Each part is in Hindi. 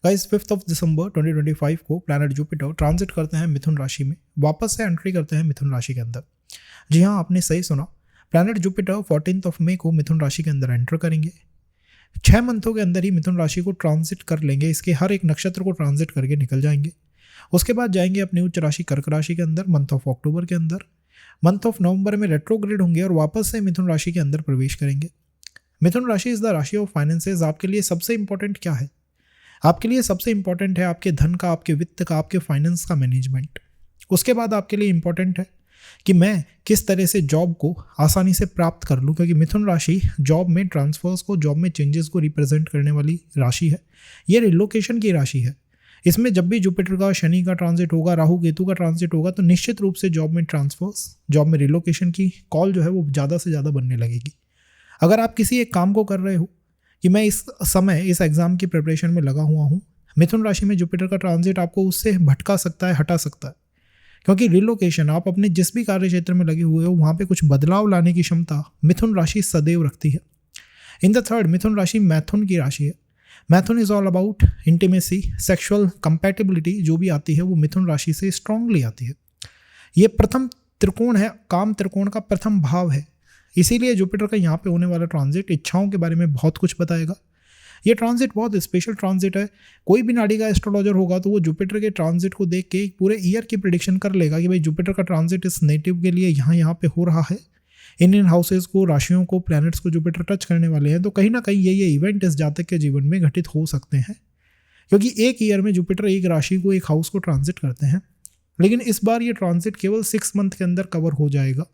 गाइस 5 दिसंबर 2025 को प्लैनेट जुपिटर ट्रांजिट करते हैं मिथुन राशि में, वापस से एंट्री करते हैं मिथुन राशि के अंदर। जी हाँ, आपने सही सुना। प्लैनेट जुपिटर 14 मई को मिथुन राशि के अंदर एंटर करेंगे। 6 मंथों के अंदर ही मिथुन राशि को ट्रांजिट कर लेंगे, इसके हर एक नक्षत्र को ट्रांजिट करके निकल जाएंगे। उसके बाद जाएंगे अपनी उच्च राशि कर्क राशि के अंदर मंथ ऑफ अक्टूबर के अंदर। मंथ ऑफ नवंबर में रेट्रोग्रेड होंगे और वापस से मिथुन राशि के अंदर प्रवेश करेंगे। मिथुन राशि इज द राशि ऑफ फाइनेंसेस। आपके लिए सबसे इंपॉर्टेंट क्या है? आपके लिए सबसे इंपॉर्टेंट है आपके धन का, आपके वित्त का, आपके फाइनेंस का मैनेजमेंट। उसके बाद आपके लिए इंपॉर्टेंट है कि मैं किस तरह से जॉब को आसानी से प्राप्त कर लूँ, क्योंकि मिथुन राशि जॉब में ट्रांसफर्स को, जॉब में चेंजेस को रिप्रेजेंट करने वाली राशि है। ये रिलोकेशन की राशि है। इसमें जब भी जुपिटर का, शनि का ट्रांजिट होगा, राहु केतु का ट्रांजिट होगा, तो निश्चित रूप से जॉब में ट्रांसफर्स, जॉब में रिलोकेशन की कॉल जो है वो ज़्यादा से ज़्यादा बनने लगेगी। अगर आप किसी एक काम को कर रहे हो कि मैं इस समय इस एग्ज़ाम की प्रिपरेशन में लगा हुआ हूँ, मिथुन राशि में जुपिटर का ट्रांजिट आपको उससे भटका सकता है, हटा सकता है, क्योंकि रिलोकेशन, आप अपने जिस भी कार्य क्षेत्र में लगे हुए हो वहाँ पे कुछ बदलाव लाने की क्षमता मिथुन राशि सदैव रखती है। इन द थर्ड, मिथुन राशि मैथुन की राशि है। मैथुन is all about intimacy, sexual compatibility जो भी आती है वो मिथुन राशि से स्ट्रांगली आती है। ये प्रथम त्रिकोण है, काम त्रिकोण का प्रथम भाव है। इसीलिए जुपिटर का यहाँ पे होने वाला ट्रांजिट इच्छाओं के बारे में बहुत कुछ बताएगा। ये ट्रांजिट बहुत स्पेशल ट्रांजिट है। कोई भी नाड़ी का एस्ट्रोलॉजर होगा तो वो जुपिटर के ट्रांजिट को देख के पूरे ईयर की प्रेडिक्शन कर लेगा कि भाई जुपिटर का ट्रांजिट इस नेटिव के लिए यहाँ पे हो रहा है। इंडियन हाउसेज को, राशियों को, प्लैनेट्स को जुपिटर टच करने वाले हैं, तो कहीं ना कहीं ये इवेंट इस जातक के जीवन में घटित हो सकते हैं, क्योंकि एक ईयर में जुपिटर एक राशि को, एक हाउस को ट्रांजिट करते हैं। लेकिन इस बार ये ट्रांजिट केवल 6 मंथ के अंदर कवर हो जाएगा।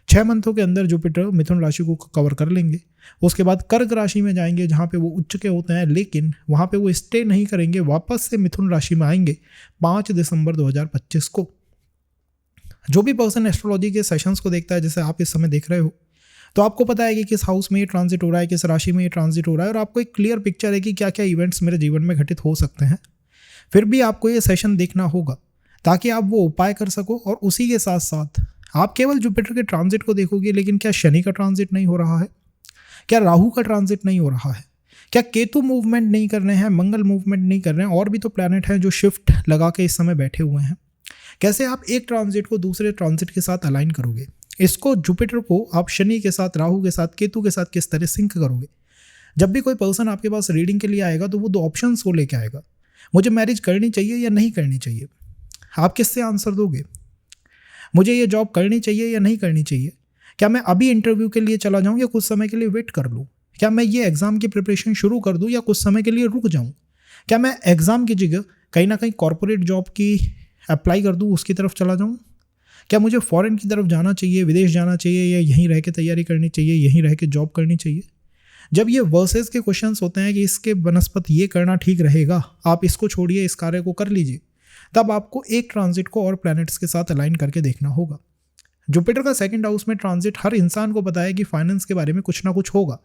6 मंथों के अंदर जुपिटर मिथुन राशि को कवर कर लेंगे। उसके बाद कर्क राशि में जाएंगे जहाँ पे वो उच्च के होते हैं, लेकिन वहाँ पे वो स्टे नहीं करेंगे, वापस से मिथुन राशि में आएंगे 5 दिसंबर 2025 को। जो भी पर्सन एस्ट्रोलॉजी के सेशंस को देखता है, जैसे आप इस समय देख रहे हो, तो आपको पता है कि किस हाउस में ये ट्रांजिट हो रहा है, किस राशि में ये ट्रांजिट हो रहा है, और आपको एक क्लियर पिक्चर है कि क्या क्या इवेंट्स मेरे जीवन में घटित हो सकते हैं। फिर भी आपको ये सेशन देखना होगा ताकि आप वो उपाय कर सको। और उसी के साथ साथ आप केवल जुपिटर के ट्रांजिट को देखोगे, लेकिन क्या शनि का ट्रांजिट नहीं हो रहा है? क्या राहु का ट्रांजिट नहीं हो रहा है? क्या केतु मूवमेंट नहीं कर रहे हैं? मंगल मूवमेंट नहीं कर रहे हैं? और भी तो प्लैनेट हैं जो शिफ्ट लगा के इस समय बैठे हुए हैं। कैसे आप एक ट्रांजिट को दूसरे ट्रांजिट के साथ अलाइन करोगे? इसको, जुपिटर को आप शनि के साथ, राहु के साथ, केतु के साथ किस तरह सिंक करोगे? जब भी कोई पर्सन आपके पास रीडिंग के लिए आएगा तो वो 2 ऑप्शंस को लेके आएगा, मुझे मैरिज करनी चाहिए या नहीं करनी चाहिए। आप किससे आंसर दोगे? मुझे ये जॉब करनी चाहिए या नहीं करनी चाहिए? क्या मैं अभी इंटरव्यू के लिए चला जाऊँ या कुछ समय के लिए वेट कर लूँ? क्या मैं ये एग्ज़ाम की प्रिपरेशन शुरू कर दूँ या कुछ समय के लिए रुक जाऊँ? क्या मैं एग्ज़ाम की जगह कहीं ना कहीं कॉर्पोरेट जॉब की अप्लाई कर दूँ, उसकी तरफ चला जाऊँ? क्या मुझे फॉरेन की तरफ जाना चाहिए, विदेश जाना चाहिए, या यहीं रह के तैयारी करनी चाहिए, यहीं रह के जॉब करनी चाहिए? जब ये वर्सेस के क्वेश्चंस होते हैं कि इसके बनस्पत ये करना ठीक रहेगा, आप इसको छोड़िए, इस कार्य को कर लीजिए, तब आपको एक ट्रांजिट को और प्लैनेट्स के साथ अलाइन करके देखना होगा। जुपिटर का 2nd हाउस में ट्रांजिट हर इंसान को पता है कि फाइनेंस के बारे में कुछ ना कुछ होगा।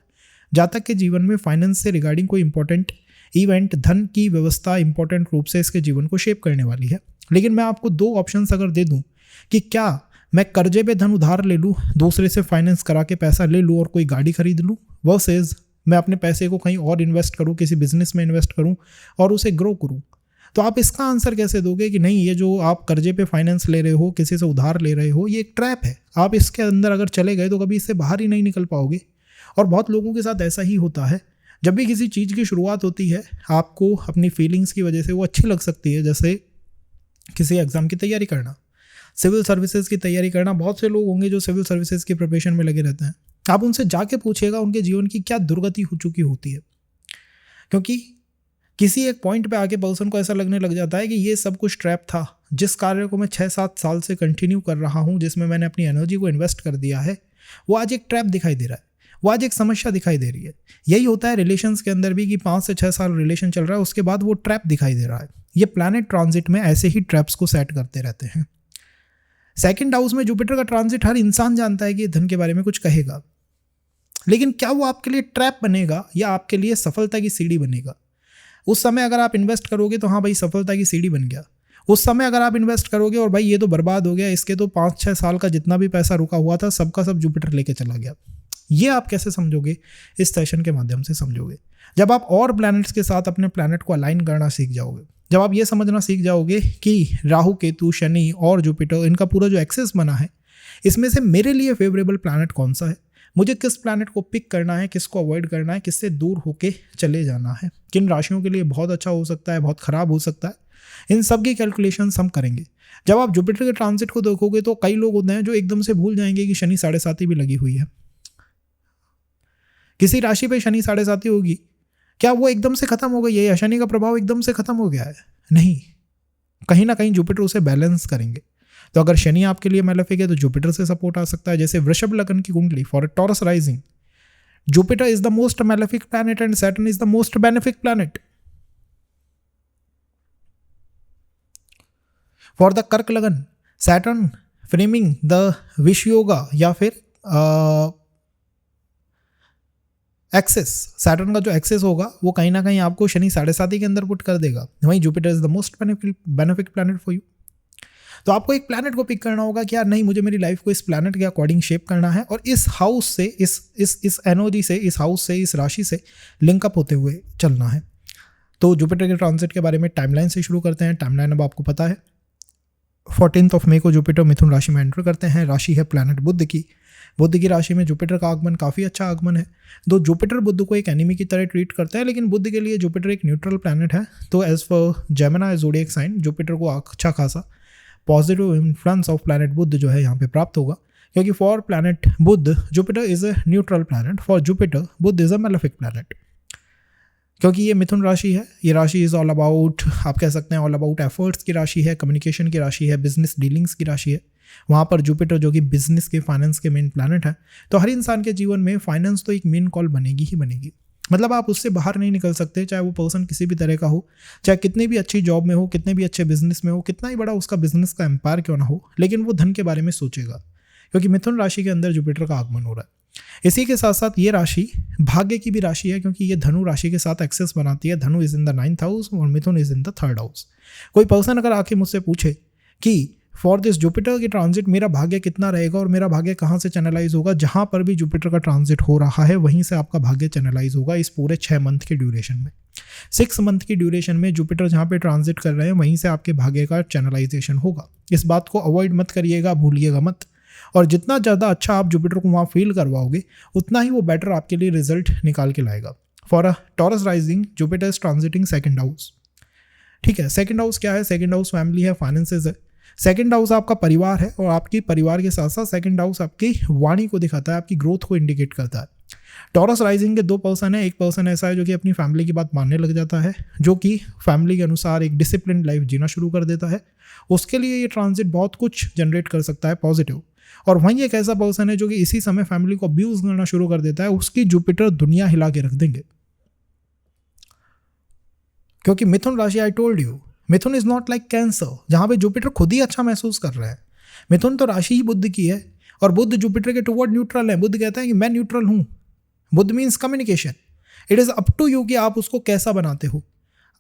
जातक के जीवन में फाइनेंस से रिगार्डिंग कोई इंपॉर्टेंट इवेंट, धन की व्यवस्था इंपॉर्टेंट रूप से इसके जीवन को शेप करने वाली है। लेकिन मैं आपको 2 ऑप्शंस अगर दे दूं कि क्या मैं कर्जे पे धन उधार ले लूँ, दूसरे से फाइनेंस करा के पैसा ले लूँ और कोई गाड़ी खरीद लूँ, वर्सेस मैं अपने पैसे को कहीं और इन्वेस्ट करूँ, किसी बिजनेस में इन्वेस्ट करूँ और उसे ग्रो करूँ, तो आप इसका आंसर कैसे दोगे कि नहीं, ये जो आप कर्जे पे फाइनेंस ले रहे हो, किसी से उधार ले रहे हो, ये एक ट्रैप है। आप इसके अंदर अगर चले गए तो कभी इससे बाहर ही नहीं निकल पाओगे। और बहुत लोगों के साथ ऐसा ही होता है। जब भी किसी चीज़ की शुरुआत होती है, आपको अपनी फीलिंग्स की वजह से वो अच्छी लग सकती है, जैसे किसी एग्ज़ाम की तैयारी करना, सिविल सर्विसेज की तैयारी करना। बहुत से लोग होंगे जो सिविल सर्विसेज की प्रिपरेशन में लगे रहते हैं। आप उनसे जाके पूछिएगा उनके जीवन की क्या दुर्गति हो चुकी होती है, क्योंकि किसी एक पॉइंट पे आके पर्सन को ऐसा लगने लग जाता है कि ये सब कुछ ट्रैप था। जिस कार्य को मैं 6-7 साल से कंटिन्यू कर रहा हूँ, जिसमें मैंने अपनी एनर्जी को इन्वेस्ट कर दिया है, वो आज एक ट्रैप दिखाई दे रहा है, वो आज एक समस्या दिखाई दे रही है। यही होता है रिलेशंस के अंदर भी कि 5 से 6 साल रिलेशन चल रहा है, उसके बाद वो ट्रैप दिखाई दे रहा है। ये प्लैनेट ट्रांजिट में ऐसे ही ट्रैप्स को सेट करते रहते हैं। 2nd हाउस में जुपिटर का ट्रांजिट, हर इंसान जानता है कि धन के बारे में कुछ कहेगा, लेकिन क्या वो आपके लिए ट्रैप बनेगा या आपके लिए सफलता की सीढ़ी बनेगा? उस समय अगर आप इन्वेस्ट करोगे तो हाँ भाई, सफलता की सीढ़ी बन गया। उस समय अगर आप इन्वेस्ट करोगे और भाई ये तो बर्बाद हो गया, इसके तो 5-6 साल का जितना भी पैसा रुका हुआ था सबका सब जुपिटर लेके चला गया, ये आप कैसे समझोगे? इस सेशन के माध्यम से समझोगे। जब आप और प्लैनेट्स के साथ अपने प्लैनेट को अलाइन करना सीख जाओगे, जब आप ये समझना सीख जाओगे कि राहु, केतु, शनि और जुपिटर, इनका पूरा जो एक्सेस बना है, इसमें से मेरे लिए फेवरेबल प्लैनेट कौन सा है, मुझे किस प्लैनेट को पिक करना है, किसको अवॉइड करना है, किससे दूर होके चले जाना है, किन राशियों के लिए बहुत अच्छा हो सकता है, बहुत खराब हो सकता है, इन सब की कैलकुलेशंस हम करेंगे। जब आप जुपिटर के ट्रांजिट को देखोगे तो कई लोग होते हैं जो एकदम से भूल जाएंगे कि शनि 7.5 भी लगी हुई है। किसी राशि पे शनि 7.5 होगी, क्या वो एकदम से खत्म हो गई है या शनि का प्रभाव एकदम से खत्म हो गया है? नहीं, कहीं ना कहीं जुपिटर उसे बैलेंस करेंगे। तो अगर शनि आपके लिए मैलेफिक है तो जुपिटर से सपोर्ट आ सकता है। जैसे वृषभ लग्न की कुंडली for a Taurus rising, Jupiter is the most malefic planet and Saturn is the most benefic planet. For the कर्क लगन, Saturn framing the wish yoga या फिर एक्सेस, सैटर्न का जो एक्सेस होगा वो कहीं ना कहीं आपको शनि 7.5 के अंदर पुट कर देगा। वहीं Jupiter is the most benefic planet for you. तो आपको एक प्लैनेट को पिक करना होगा कि यार नहीं, मुझे मेरी लाइफ को इस प्लैनेट के अकॉर्डिंग शेप करना है और इस हाउस से, इस एनर्जी से, इस हाउस से, इस राशि से लिंकअप होते हुए चलना है। तो जुपिटर के ट्रांजिट के बारे में टाइमलाइन से शुरू करते हैं। टाइमलाइन अब आपको पता है, 14 मई को जुपिटर मिथुन राशि में एंटर करते हैं। राशि है प्लैनेट बुध की। बुध की राशि में जुपिटर का आगमन काफ़ी अच्छा आगमन है। दो जुपिटर बुध को एक एनिमी की तरह ट्रीट करता है, लेकिन बुध के लिए जुपिटर एक न्यूट्रल प्लैनेट है। तो as for Gemini zodiac sign, Jupiter को अच्छा खासा positive influence of planet Budh जो है यहाँ पे प्राप्त होगा, क्योंकि for planet Budh Jupiter is a neutral planet, for Jupiter Budh is a malefic planet. क्योंकि ये मिथुन राशि है, ये राशि इज ऑल अबाउट, आप कह सकते हैं ऑल अबाउट एफर्ट्स की राशि है, कम्युनिकेशन की राशि है, बिजनेस डीलिंग्स की राशि है। वहाँ पर जुपिटर जो कि बिजनेस के, फाइनेंस के मेन प्लैनेट है। तो हर इंसान के जीवन में फाइनेंस तो एक मेन कॉल बनेगी ही बनेगी। मतलब आप उससे बाहर नहीं निकल सकते, चाहे वो पर्सन किसी भी तरह का हो, चाहे कितनी भी अच्छी जॉब में हो, कितने भी अच्छे बिजनेस में हो, कितना ही बड़ा उसका बिजनेस का एम्पायर क्यों ना हो, लेकिन वो धन के बारे में सोचेगा, क्योंकि मिथुन राशि के अंदर जुपिटर का आगमन हो रहा है। इसी के साथ साथ ये राशि भाग्य की भी राशि है, क्योंकि ये धनु राशि के साथ एक्सेस बनाती है। धनु is in the 9th house और Mithun is in the 3rd house. कोई पर्सन अगर आके मुझसे पूछे कि फॉर दिस जुपिटर की ट्रांजिट मेरा भाग्य कितना रहेगा और मेरा भाग्य कहाँ से चैनलाइज होगा, जहाँ पर भी जुपिटर का ट्रांजिट हो रहा है वहीं से आपका भाग्य चैनलाइज होगा इस पूरे 6 मंथ के ड्यूरेशन में। 6 मंथ की ड्यूरेशन में जुपिटर जहाँ पे ट्रांजिट कर रहे हैं वहीं से आपके भाग्य का चैनलाइजेशन होगा। इस बात को अवॉइड मत करिएगा, भूलिएगा मत। और जितना ज़्यादा अच्छा आप जुपिटर को वहाँ फील करवाओगे उतना ही वो बेटर आपके लिए रिजल्ट निकाल के लाएगा। For a Taurus rising, Jupiter is transiting 2nd house. ठीक है, 2nd हाउस क्या है? 2nd हाउस फैमिली है, फाइनेंसेस है। 2nd हाउस आपका परिवार है और आपकी परिवार के साथ साथ 2nd हाउस आपकी वाणी को दिखाता है, आपकी ग्रोथ को इंडिकेट करता है। टॉरस राइजिंग के 2 पर्सन है। एक पर्सन ऐसा है जो कि अपनी फैमिली की बात मानने लग जाता है, जो कि फैमिली के अनुसार एक डिसिप्लिन लाइफ जीना शुरू कर देता है। उसके लिए ये ट्रांजिट बहुत कुछ जनरेट कर सकता है पॉजिटिव। और वहीं एक ऐसा पर्सन है जो कि इसी समय फैमिली को अब्यूज करना शुरू कर देता है, उसकी जुपिटर दुनिया हिला के रख देंगे। क्योंकि मिथुन राशि, I told you, Mithun is not like cancer जहां पे जुपिटर खुद ही अच्छा महसूस कर रहा है। मिथुन तो राशि ही बुध की है और बुध जुपिटर के टुवर्ड न्यूट्रल है। बुध कहता है कि मैं न्यूट्रल हूं। Budh means communication. It is up to you कि आप उसको कैसा बनाते हो।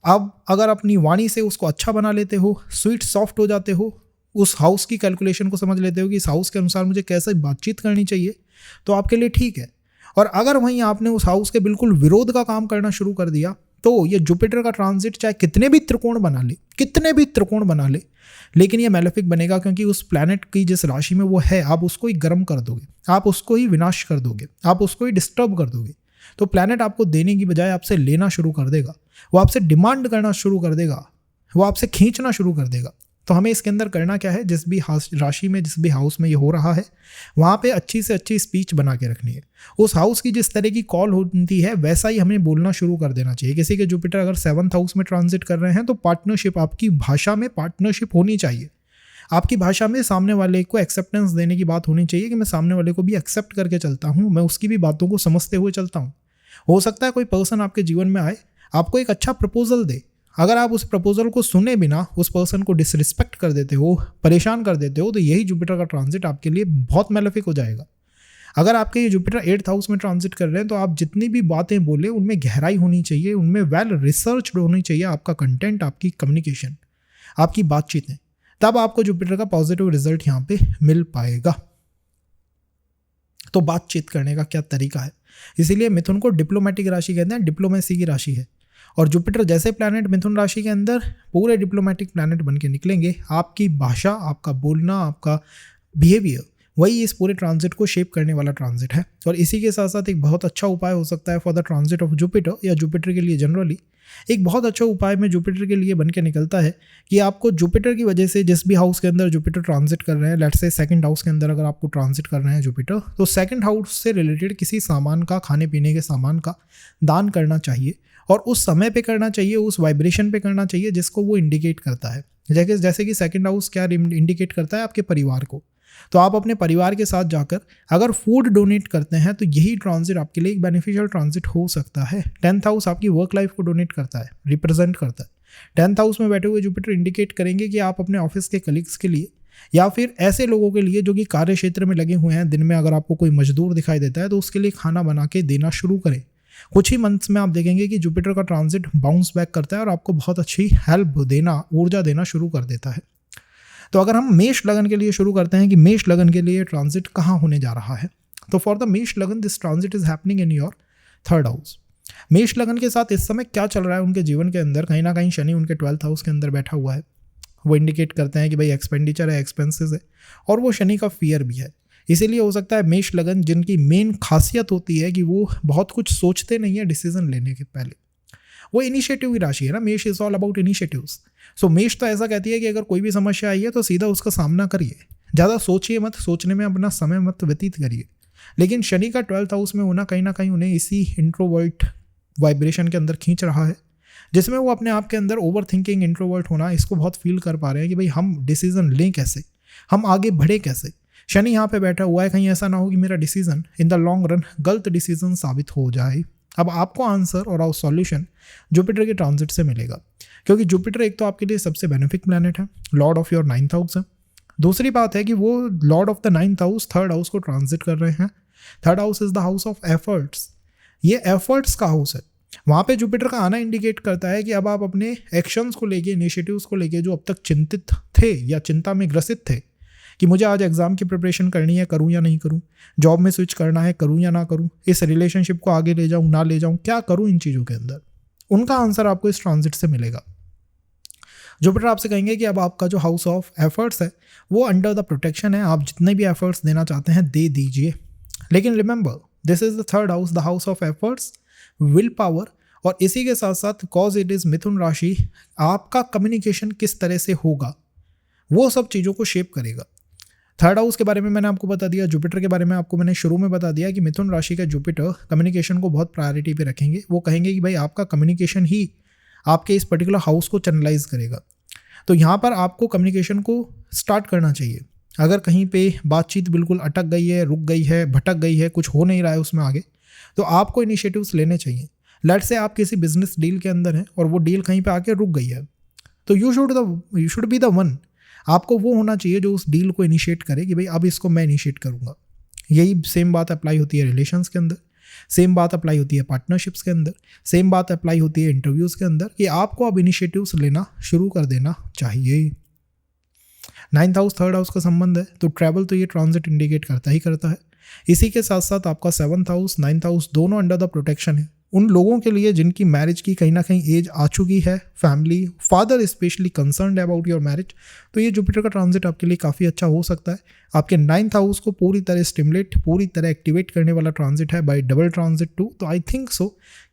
आप अगर अपनी वाणी से उसको अच्छा बना लेते हो, स्वीट सॉफ्ट हो जाते हो, उस हाउस की कैलकुलेशन को समझ लेते हो कि इस हाउस के अनुसार मुझे कैसे बातचीत करनी चाहिए, तो आपके लिए ठीक है। और अगर वहीं आपने उस हाउस के बिल्कुल विरोध का काम करना शुरू कर दिया तो ये जुपिटर का ट्रांजिट चाहे कितने भी त्रिकोण बना ले, लेकिन ये मैलेफिक बनेगा, क्योंकि उस प्लैनेट की जिस राशि में वो है आप उसको ही गर्म कर दोगे, आप उसको ही विनाश कर दोगे, आप उसको ही डिस्टर्ब कर दोगे। तो प्लैनेट आपको देने की बजाय आपसे लेना शुरू कर देगा, वो आपसे डिमांड करना शुरू कर देगा, वो आपसे खींचना शुरू कर देगा। तो हमें इसके अंदर करना क्या है, जिस भी राशि में, जिस भी हाउस में ये हो रहा है वहाँ पे अच्छी से अच्छी स्पीच बना के रखनी है। उस हाउस की जिस तरह की कॉल होती है वैसा ही हमें बोलना शुरू कर देना चाहिए। किसी के जुपिटर अगर 7th हाउस में ट्रांजिट कर रहे हैं तो पार्टनरशिप, आपकी भाषा में पार्टनरशिप होनी चाहिए। आपकी भाषा में सामने वाले को एक्सेप्टेंस देने की बात होनी चाहिए कि मैं सामने वाले को भी एक्सेप्ट करके चलता हूँ, मैं उसकी भी बातों को समझते हुए चलता हूँ। हो सकता है कोई पर्सन आपके जीवन में आए, आपको एक अच्छा प्रपोजल दे, अगर आप उस प्रपोजल को सुने बिना उस पर्सन को डिसरिस्पेक्ट कर देते हो, परेशान कर देते हो, तो यही जुपिटर का ट्रांजिट आपके लिए बहुत मैलेफिक हो जाएगा। अगर आपके ये जुपिटर 8th हाउस में ट्रांजिट कर रहे हैं तो आप जितनी भी बातें बोले उनमें गहराई होनी चाहिए, उनमें वेल रिसर्च होनी चाहिए, आपका कंटेंट, आपकी कम्युनिकेशन, आपकी बातचीतें, तब आपको जुपिटर का पॉजिटिव रिजल्ट यहाँ पे मिल पाएगा। तो बातचीत करने का क्या तरीका है। इसीलिए मिथुन को डिप्लोमेटिक राशि कहते हैं, डिप्लोमेसी की राशि है। और जुपिटर जैसे प्लैनेट मिथुन राशि के अंदर पूरे डिप्लोमेटिक प्लैनेट बन के निकलेंगे। आपकी भाषा, आपका बोलना, आपका बिहेवियर, वही इस पूरे ट्रांजिट को शेप करने वाला ट्रांजिट है। और इसी के साथ साथ एक बहुत अच्छा उपाय हो सकता है for the transit of Jupiter, या जुपिटर के लिए जनरली एक बहुत अच्छा उपाय में जुपिटर के लिए बन के निकलता है कि आपको जुपिटर की वजह से जिस भी हाउस के अंदर जुपिटर ट्रांजिट कर रहे हैं, लेट्स से सेकंड हाउस के अंदर अगर आपको ट्रांजिट कर रहे हैं जुपिटर, तो सेकंड हाउस से रिलेटेड किसी सामान का, खाने पीने के सामान का दान करना चाहिए। और उस समय पे करना चाहिए, उस वाइब्रेशन पे करना चाहिए जिसको वो इंडिकेट करता है। जैसे कि सेकंड हाउस क्या इंडिकेट करता है, आपके परिवार को। तो आप अपने परिवार के साथ जाकर अगर फूड डोनेट करते हैं तो यही ट्रांजिट आपके लिए एक बेनिफिशियल ट्रांजिट हो सकता है। 10th हाउस आपकी वर्क लाइफ को डोनेट करता है, रिप्रेजेंट करता है। 10th हाउस में बैठे हुए जुपिटर इंडिकेट करेंगे कि आप अपने ऑफिस के कलीग्स के लिए या फिर ऐसे लोगों के लिए जो कि कार्य क्षेत्र में लगे हुए हैं, दिन में अगर आपको कोई मजदूर दिखाई देता है तो उसके लिए खाना बना के देना शुरू करें। कुछ ही मंथ्स में आप देखेंगे कि जुपिटर का ट्रांजिट बाउंस बैक करता है और आपको बहुत अच्छी हेल्प देना, ऊर्जा देना शुरू कर देता है। तो अगर हम मेष लगन के लिए शुरू करते हैं कि मेष लगन के लिए ट्रांजिट कहाँ होने जा रहा है, तो फॉर द मेष लगन this transit is happening in your 3rd house. मेष लगन के साथ इस समय क्या चल रहा है उनके जीवन के अंदर, कहीं ना कहीं शनि उनके 12th हाउस के अंदर बैठा हुआ है। वो इंडिकेट करते हैं कि भाई एक्सपेंडिचर है, एक्सपेंसेस है, और वो शनि का फियर भी है। इसीलिए हो सकता है मेष लगन जिनकी मेन खासियत होती है कि वो बहुत कुछ सोचते नहीं है डिसीजन लेने के पहले, वो इनिशिएटिव की राशि है ना। मेष इज ऑल अबाउट इनिशिएटिव्स। सो मेष तो ऐसा कहती है कि अगर कोई भी समस्या आई है तो सीधा उसका सामना करिए, ज़्यादा सोचिए मत, सोचने में अपना समय मत व्यतीत करिए। लेकिन शनि का 12th हाउस में होना कहीं ना कहीं उन्हें इसी इंट्रोवर्ट वाइब्रेशन के अंदर खींच रहा है, जिसमें वो अपने आप के अंदर ओवर थिंकिंग, इंट्रोवर्ट होना, इसको बहुत फील कर पा रहे हैं कि भाई हम डिसीजन लें कैसे, हम आगे बढ़े कैसे। शनि यहाँ पे बैठा हुआ है, कहीं ऐसा ना हो कि मेरा decision in the long run गलत डिसीजन साबित हो जाए। अब आपको आंसर और सॉल्यूशन जुपिटर के ट्रांजिट से मिलेगा, क्योंकि जुपिटर एक तो आपके लिए सबसे बेनिफिक प्लैनेट है, Lord of your 9th house है। दूसरी बात है कि वो Lord of the 9th house 3rd house को ट्रांजिट कर रहे हैं। 3rd house is the house of efforts, ये एफर्ट्स का हाउस है। वहाँ पे जुपिटर का आना इंडिकेट करता है कि अब आप अपने एक्शंस को लेके, इनिशिएटिव्स को लेके जो अब तक चिंतित थे या चिंता में ग्रसित थे कि मुझे आज एग्जाम की प्रिपरेशन करनी है, करूँ या नहीं करूँ, जॉब में स्विच करना है, करूँ या ना करूँ, इस रिलेशनशिप को आगे ले जाऊँ ना ले जाऊँ, क्या करूँ इन चीज़ों के अंदर, उनका आंसर आपको इस ट्रांजिट से मिलेगा। जुपिटर आपसे कहेंगे कि अब आपका जो हाउस ऑफ एफर्ट्स है वो अंडर द प्रोटेक्शन है, आप जितने भी एफर्ट्स देना चाहते हैं दे दीजिए। लेकिन remember this is the 3rd house, the house of efforts, will power, और इसी के साथ साथ कॉज इट इज मिथुन राशि, आपका कम्युनिकेशन किस तरह से होगा वो सब चीज़ों को शेप करेगा। 3rd हाउस के बारे में मैंने आपको बता दिया, जुपिटर के बारे में आपको मैंने शुरू में बता दिया कि मिथुन राशि का जुपिटर कम्युनिकेशन को बहुत प्रायोरिटी पे रखेंगे। वो कहेंगे कि भाई आपका कम्युनिकेशन ही आपके इस पर्टिकुलर हाउस को चैनलाइज करेगा। तो यहाँ पर आपको कम्युनिकेशन को स्टार्ट करना चाहिए। अगर कहीं पे बातचीत बिल्कुल अटक गई है, रुक गई है, भटक गई है, कुछ हो नहीं रहा है उसमें आगे, तो आपको इनिशिएटिव्स लेने चाहिए। लेट्स से आप किसी बिजनेस डील के अंदर हैं और वो डील कहीं पे आके रुक गई है, तो you should be the one, आपको वो होना चाहिए जो उस डील को इनिशिएट करे कि भाई अब इसको मैं इनिशिएट करूँगा। यही सेम बात अप्लाई होती है रिलेशंस के अंदर, सेम बात अप्लाई होती है पार्टनरशिप्स के अंदर, सेम बात अप्लाई होती है इंटरव्यूज़ के अंदर, कि आपको अब इनिशिएटिव्स लेना शुरू कर देना चाहिए। 9th हाउस 3rd हाउस का संबंध है, तो ट्रैवल तो ये ट्रांजिट इंडिकेट करता ही करता है। इसी के साथ साथ आपका 7th हाउस 9th हाउस दोनों अंडर द प्रोटेक्शन है। उन लोगों के लिए जिनकी मैरिज की कहीं ना कहीं एज आ चुकी है, family, father specially concerned about your marriage, तो ये जुपिटर का ट्रांजिट आपके लिए काफ़ी अच्छा हो सकता है। आपके 9th हाउस को पूरी तरह स्टिमुलेट, पूरी तरह एक्टिवेट करने वाला ट्रांजिट है बाय डबल ट्रांजिट 2। तो आई थिंक सो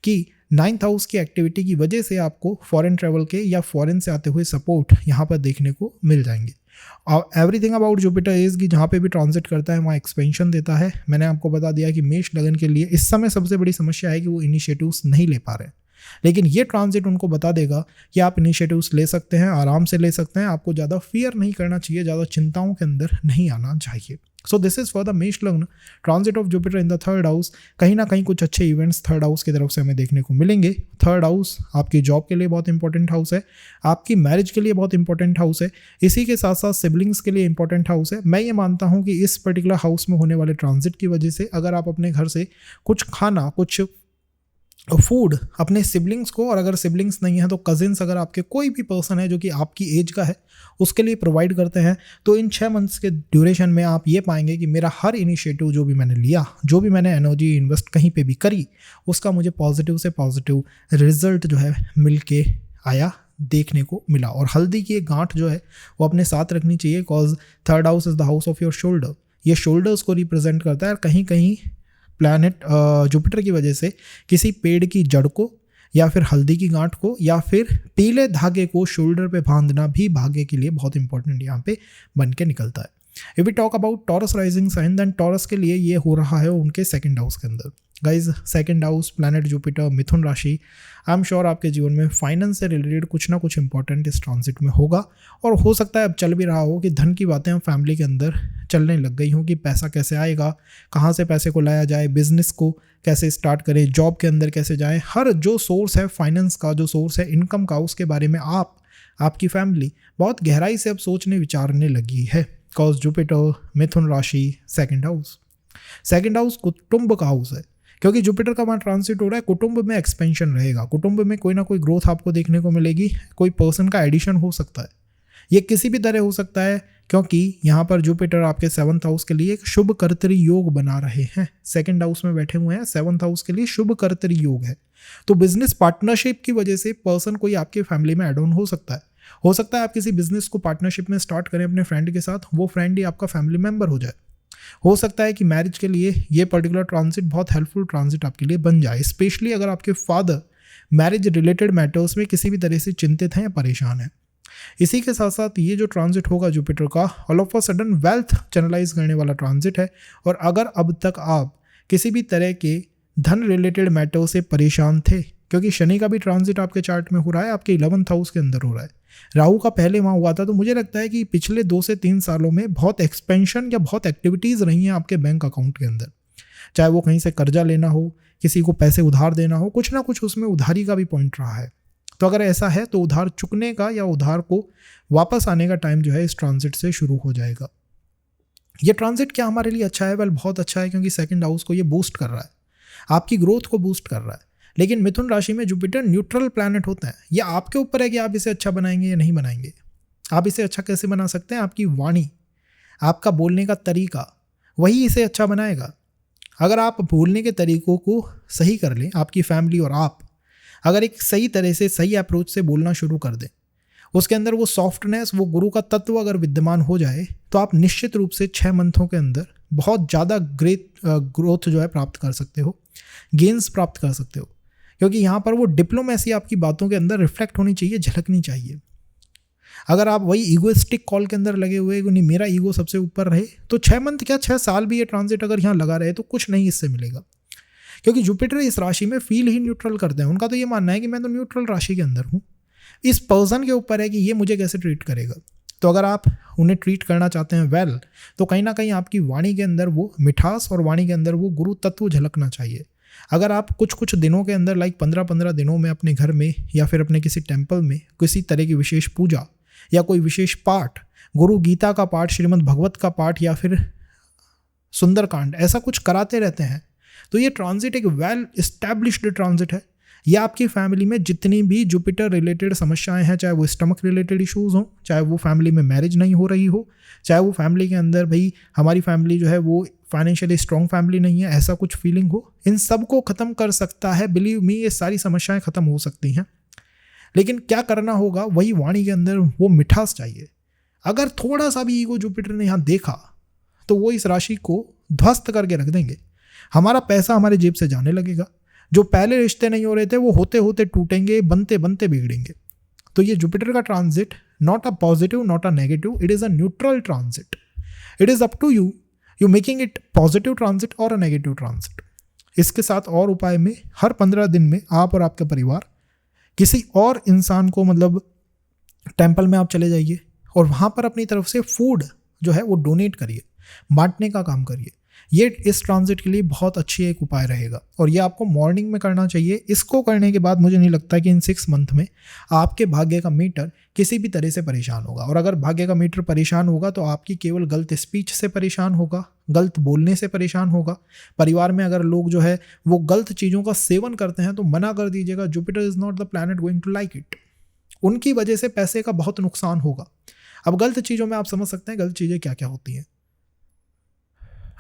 कि 9th हाउस की एक्टिविटी की वजह से आपको फॉरेन ट्रैवल के या फॉरेन से आते हुए सपोर्ट यहाँ पर देखने को मिल जाएंगे। और एवरीथिंग अबाउट जुपिटर इज कि जहाँ पे भी ट्रांजिट करता है वहाँ एक्सपेंशन देता है। मैंने आपको बता दिया कि मेष लगन के लिए इस समय सबसे बड़ी समस्या है कि वो इनिशिएटिव्स नहीं ले पा रहे हैं, लेकिन ये ट्रांजिट उनको बता देगा कि आप इनिशिएटिव्स ले सकते हैं, आराम से ले सकते हैं, आपको ज़्यादा फियर नहीं करना चाहिए, ज़्यादा चिंताओं के अंदर नहीं आना चाहिए। So this is for the मेष लग्न, transit of Jupiter in the 3rd house. कहीं ना कहीं कुछ अच्छे इवेंट्स 3rd हाउस की तरफ से हमें देखने को मिलेंगे। 3rd हाउस आपकी जॉब के लिए बहुत इंपॉर्टेंट हाउस है, आपकी मैरिज के लिए बहुत इंपॉर्टेंट हाउस है, इसी के साथ साथ सिबलिंग्स के लिए इंपॉर्टेंट हाउस है। मैं ये मानता हूँ कि इस पर्टिकुलर हाउस में होने वाले ट्रांजिट की वजह से अगर आप अपने घर से कुछ खाना, कुछ फूड अपने सिबलिंग्स को, और अगर सिबलिंग्स नहीं है तो कजिन्स, अगर आपके कोई भी पर्सन है जो कि आपकी एज का है उसके लिए प्रोवाइड करते हैं। तो इन 6 मंथ्स के ड्यूरेशन में आप ये पाएंगे कि मेरा हर इनिशिएटिव जो भी मैंने लिया, जो भी मैंने एनर्जी इन्वेस्ट कहीं पे भी करी, उसका मुझे पॉजिटिव से पॉजिटिव रिजल्ट जो है मिल के आया, देखने को मिला। और हल्दी की एक गांठ जो है वो अपने साथ रखनी चाहिए, cause 3rd house is the house of your shoulder. ये शोल्डर्स को रिप्रेजेंट करता है। और कहीं कहीं प्लैनेट जुपिटर की वजह से किसी पेड़ की जड़ को या फिर हल्दी की गांठ को या फिर पीले धागे को शोल्डर पे बांधना भी भाग्य के लिए बहुत इंपॉर्टेंट यहाँ पे बन के निकलता है। If we talk about Taurus rising sign, then Taurus के लिए ये हो रहा है उनके 2nd हाउस के अंदर। Guys 2nd house planet Jupiter Mithun राशि, आई एम श्योर आपके जीवन में फाइनेंस से रिलेटेड कुछ ना कुछ इंपॉर्टेंट इस ट्रांजिट में होगा। और हो सकता है अब चल भी रहा हो कि धन की बातें हम फैमिली के अंदर चलने लग गई हों कि पैसा कैसे आएगा, कहाँ से पैसे को लाया जाए, बिजनेस को कैसे स्टार्ट करें, जॉब के अंदर कैसे जाएं। हर जो सोर्स है फाइनेंस का, जो सोर्स है इनकम का, उसके बारे में आपकी फैमिली बहुत गहराई से अब सोचने विचारने लगी है। कॉज जुपिटर मिथुन राशि 2nd हाउस, 2nd हाउस कुटुंब का हाउस है, क्योंकि जुपिटर का वहाँ ट्रांसिट हो रहा है। कुटुंब में एक्सपेंशन रहेगा, कुटुंब में कोई ना कोई ग्रोथ आपको देखने को मिलेगी, कोई पर्सन का एडिशन हो सकता है, ये किसी भी तरह हो सकता है, क्योंकि यहाँ पर जुपिटर आपके 7th हाउस के लिए एक शुभ कर्तरी योग बना रहे हैं। 2nd हाउस में बैठे हुए हैं, 7th हाउस के लिए शुभ कर्तरी योग है। तो बिजनेस पार्टनरशिप की वजह से पर्सन कोई आपके फैमिली में एड ऑन हो सकता है। हो सकता है आप किसी बिजनेस को पार्टनरशिप में स्टार्ट करें अपने फ्रेंड के साथ, वो फ्रेंड ही आपका फैमिली मेंबर हो जाए। हो सकता है कि मैरिज के लिए ये पर्टिकुलर ट्रांजिट बहुत हेल्पफुल ट्रांजिट आपके लिए बन जाए, स्पेशली अगर आपके फादर मैरिज रिलेटेड मैटर्स में किसी भी तरह से चिंतित हैं या परेशान हैं। इसी के साथ साथ ये जो ट्रांजिट होगा जुपिटर का, all of a sudden wealth channelise करने वाला ट्रांजिट है। और अगर अब तक आप किसी भी तरह के धन रिलेटेड मैटर से परेशान थे, क्योंकि शनि का भी ट्रांजिट आपके चार्ट में हो रहा है, आपके 11th हाउस के अंदर हो रहा है, राहु का पहले वहाँ हुआ था, तो मुझे लगता है कि पिछले 2 से 3 सालों में बहुत एक्सपेंशन या बहुत एक्टिविटीज़ रही हैं आपके बैंक अकाउंट के अंदर। चाहे वो कहीं से कर्जा लेना हो, किसी को पैसे उधार देना हो, कुछ ना कुछ उसमें उधारी का भी पॉइंट रहा है। तो अगर ऐसा है तो उधार चुकने का या उधार को वापस आने का टाइम जो है इस ट्रांजिट से शुरू हो जाएगा। ये ट्रांजिट क्या हमारे लिए अच्छा है? वेल, बहुत अच्छा है, क्योंकि 2nd हाउस को ये बूस्ट कर रहा है, आपकी ग्रोथ को बूस्ट कर रहा है। लेकिन मिथुन राशि में जुपिटर न्यूट्रल प्लैनेट होता है। ये आपके ऊपर है कि आप इसे अच्छा बनाएंगे या नहीं बनाएंगे। आप इसे अच्छा कैसे बना सकते हैं? आपकी वाणी, आपका बोलने का तरीका, वही इसे अच्छा बनाएगा। अगर आप बोलने के तरीकों को सही कर लें, आपकी फैमिली और आप अगर एक सही तरह से सही अप्रोच से बोलना शुरू कर दें, उसके अंदर वो सॉफ्टनेस, वो गुरु का तत्व अगर विद्यमान हो जाए, तो आप निश्चित रूप से 6 मंथों के अंदर बहुत ज़्यादा ग्रोथ जो है प्राप्त कर सकते हो, गेन्स प्राप्त कर सकते हो। क्योंकि यहाँ पर वो डिप्लोमेसी आपकी बातों के अंदर रिफ्लेक्ट होनी चाहिए, झलकनी चाहिए। अगर आप वही ईगोइस्टिक कॉल के अंदर लगे हुए, नहीं मेरा ईगो सबसे ऊपर रहे, तो 6 मंथ क्या 6 साल भी ये ट्रांजिट अगर यहाँ लगा रहे तो कुछ नहीं इससे मिलेगा। क्योंकि जुपिटर इस राशि में फील ही न्यूट्रल करते हैं। उनका तो ये मानना है कि मैं तो न्यूट्रल राशि के अंदर हूँ, इस पर्सन के ऊपर है कि ये मुझे कैसे ट्रीट करेगा। तो अगर आप उन्हें ट्रीट करना चाहते हैं वेल, तो कहीं ना कहीं आपकी वाणी के अंदर वो मिठास और वाणी के अंदर वो गुरु तत्व झलकना चाहिए। अगर आप कुछ दिनों के अंदर, लाइक 15-15 दिनों में अपने घर में या फिर अपने किसी टेम्पल में किसी तरह की विशेष पूजा या कोई विशेष पाठ, गुरु गीता का पाठ, श्रीमद् भगवत का पाठ या फिर सुंदरकांड, ऐसा कुछ कराते रहते हैं, तो ये ट्रांजिट एक वेल इस्टेब्लिश्ड ट्रांजिट है। ये आपकी फैमिली में जितनी भी जुपिटर रिलेटेड समस्याएं हैं, चाहे वो स्टमक रिलेटेड इश्यूज़ हों, चाहे वो फैमिली में मैरिज नहीं हो रही हो, चाहे वो फैमिली के अंदर भाई हमारी फैमिली जो है वो फाइनेंशियली स्ट्रॉन्ग फैमिली नहीं है, ऐसा कुछ फीलिंग हो, इन सब को ख़त्म कर सकता है। बिलीव मी, ये सारी समस्याएं ख़त्म हो सकती हैं। लेकिन क्या करना होगा, वही वाणी के अंदर वो मिठास चाहिए। अगर थोड़ा सा भी ईगो जुपिटर ने यहाँ देखा तो वो इस राशि को ध्वस्त करके रख देंगे। हमारा पैसा हमारे जेब से जाने लगेगा। जो पहले रिश्ते नहीं हो रहे थे वो होते होते टूटेंगे, बनते बनते बिगड़ेंगे। तो ये जुपिटर का transit not a positive, not a negative, it is a neutral transit. It is up to you, you making it positive transit or a negative transit. इसके साथ और उपाय में हर 15 दिन में आप और आपका परिवार किसी और इंसान को, मतलब टेम्पल में आप चले जाइए और वहाँ पर अपनी तरफ से फूड जो है वो डोनेट करिए, बांटने का काम करिए। ये इस ट्रांजिट के लिए बहुत अच्छी एक उपाय रहेगा और ये आपको मॉर्निंग में करना चाहिए। इसको करने के बाद मुझे नहीं लगता कि इन 6 मंथ में आपके भाग्य का मीटर किसी भी तरह से परेशान होगा। और अगर भाग्य का मीटर परेशान होगा तो आपकी केवल गलत स्पीच से परेशान होगा, गलत बोलने से परेशान होगा। परिवार में अगर लोग जो है वो गलत चीज़ों का सेवन करते हैं तो मना कर दीजिएगा, Jupiter is not the planet going to like it. उनकी वजह से पैसे का बहुत नुकसान होगा। अब गलत चीज़ों में आप समझ सकते हैं गलत चीज़ें क्या क्या होती हैं।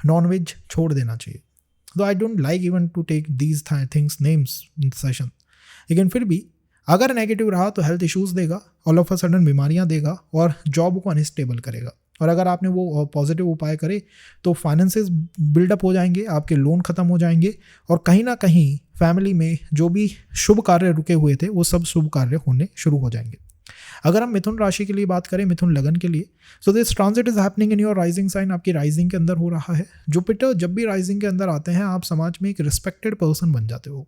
नॉनवेज छोड़ देना चाहिए। तो I don't like even to take these things names in session, लेकिन फिर भी अगर नेगेटिव रहा तो हेल्थ इश्यूज़ देगा, ऑल ऑफ अ सडन बीमारियां देगा और जॉब को अनस्टेबल करेगा। और अगर आपने वो पॉजिटिव उपाय करे तो फाइनेंसेस बिल्डअप हो जाएंगे, आपके लोन ख़त्म हो जाएंगे और कहीं ना कहीं फैमिली में जो भी शुभ कार्य रुके हुए थे वो सब शुभ कार्य होने शुरू हो जाएंगे। अगर हम मिथुन राशि के लिए बात करें, मिथुन लगन के लिए, so this transit is happening in your rising sign. आपकी राइजिंग के अंदर हो रहा है। जुपिटर जब भी राइजिंग के अंदर आते हैं आप समाज में एक रिस्पेक्टेड पर्सन बन जाते हो,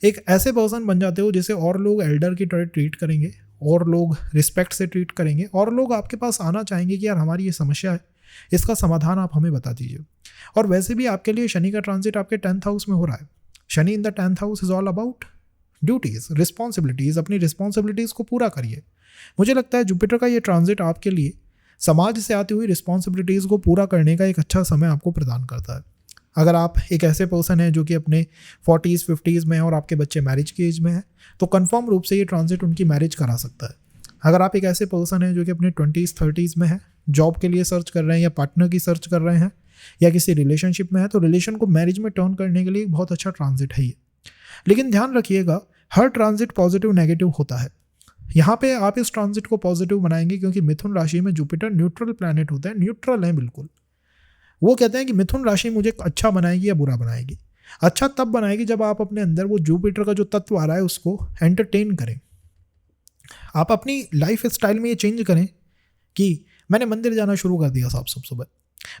एक ऐसे पर्सन बन जाते हो जिसे और लोग एल्डर की तरह ट्रीट करेंगे और लोग रिस्पेक्ट से ट्रीट करेंगे और लोग आपके पास आना चाहेंगे कि यार हमारी ये समस्या है, इसका समाधान आप हमें बता दीजिए। और वैसे भी आपके लिए शनि का ट्रांजिट आपके 10th हाउस में हो रहा है। Shani in the 10th house is all about duties, responsibilities. अपनी रिस्पॉन्सिबिलिटीज़ को पूरा करिए। मुझे लगता है जुपिटर का ये ट्रांजिट आपके लिए समाज से आती हुई रिस्पॉन्सिबिलिटीज़ को पूरा करने का एक अच्छा समय आपको प्रदान करता है। अगर आप एक ऐसे पर्सन हैं जो कि अपने 40s 50s में हैं और आपके बच्चे मैरिज की एज में हैं तो कंफर्म रूप से ये ट्रांजिट उनकी मैरिज करा सकता है। अगर आप एक ऐसे पर्सन हैं जो कि अपने 20s 30s में हैं, जॉब के लिए सर्च कर रहे हैं या पार्टनर की सर्च कर रहे हैं या किसी रिलेशनशिप में है तो रिलेशन को मैरिज में टर्न करने के लिए एक बहुत अच्छा ट्रांजिट है ये। लेकिन ध्यान रखिएगा हर ट्रांजिट पॉजिटिव नेगेटिव होता है। यहाँ पे आप इस ट्रांजिट को पॉजिटिव बनाएंगे क्योंकि मिथुन राशि में जुपिटर न्यूट्रल प्लैनेट होता है, न्यूट्रल है बिल्कुल। वो कहते हैं कि मिथुन राशि मुझे अच्छा बनाएगी या बुरा बनाएगी। अच्छा तब बनाएगी जब आप अपने अंदर वो जुपिटर का जो तत्व आ रहा है उसको एंटरटेन करें। आप अपनी लाइफ स्टाइल में ये चेंज करें कि मैंने मंदिर जाना शुरू कर दिया साहब, सब सुबह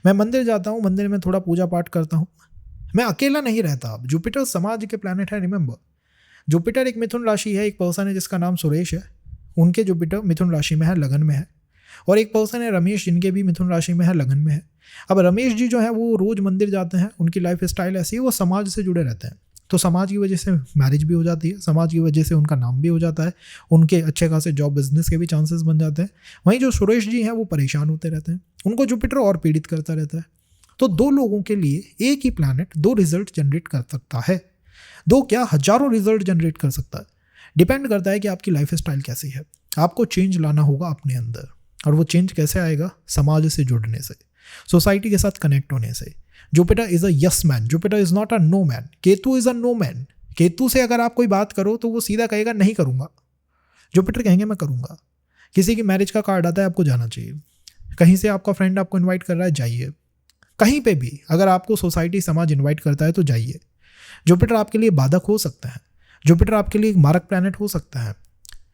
मैं मंदिर जाता हूँ, मंदिर में थोड़ा पूजा पाठ करता हूँ, मैं अकेला नहीं रहता। अब जुपिटर समाज के प्लैनेट है, रिमेंबर। जुपिटर एक मिथुन राशि है, एक पर्सन है जिसका नाम सुरेश है, उनके जुपिटर मिथुन राशि में है, लगन में है। और एक पर्सन है रमेश जिनके भी मिथुन राशि में है, लगन में है। अब रमेश जी जो है वो रोज़ मंदिर जाते हैं, उनकी लाइफ स्टाइल ऐसी है, वो समाज से जुड़े रहते हैं तो समाज की वजह से मैरिज भी हो जाती है, समाज की वजह से उनका नाम भी हो जाता है, उनके अच्छे खासे जॉब बिजनेस के भी चांसेस बन जाते हैं। वहीं जो सुरेश जी हैं वो परेशान होते रहते हैं, उनको जुपिटर और पीड़ित करता रहता है। तो दो लोगों के लिए एक ही प्लैनेट दो रिजल्ट जनरेट कर सकता है, दो क्या हजारों रिजल्ट जनरेट कर सकता है। डिपेंड करता है कि आपकी लाइफ स्टाइल कैसी है। आपको चेंज लाना होगा अपने अंदर, और वो चेंज कैसे आएगा? समाज से जुड़ने से, सोसाइटी के साथ कनेक्ट होने से। Jupiter is a yes man, Jupiter is not a no man. Ketu is a no man. Ketu से अगर आप कोई बात करो तो वो सीधा कहेगा नहीं करूंगा, जुपिटर कहेंगे मैं करूंगा। किसी की मैरिज का कार्ड आता है, आपको जाना चाहिए। कहीं से आपका फ्रेंड आपको इन्वाइट कर रहा है, जाइए। कहीं पे भी अगर आपको सोसाइटी समाज इन्वाइट करता है तो जाइए। जुपिटर आपके लिए बाधक हो सकता है, जुपिटर आपके लिए एक मारक प्लैनेट हो सकता है,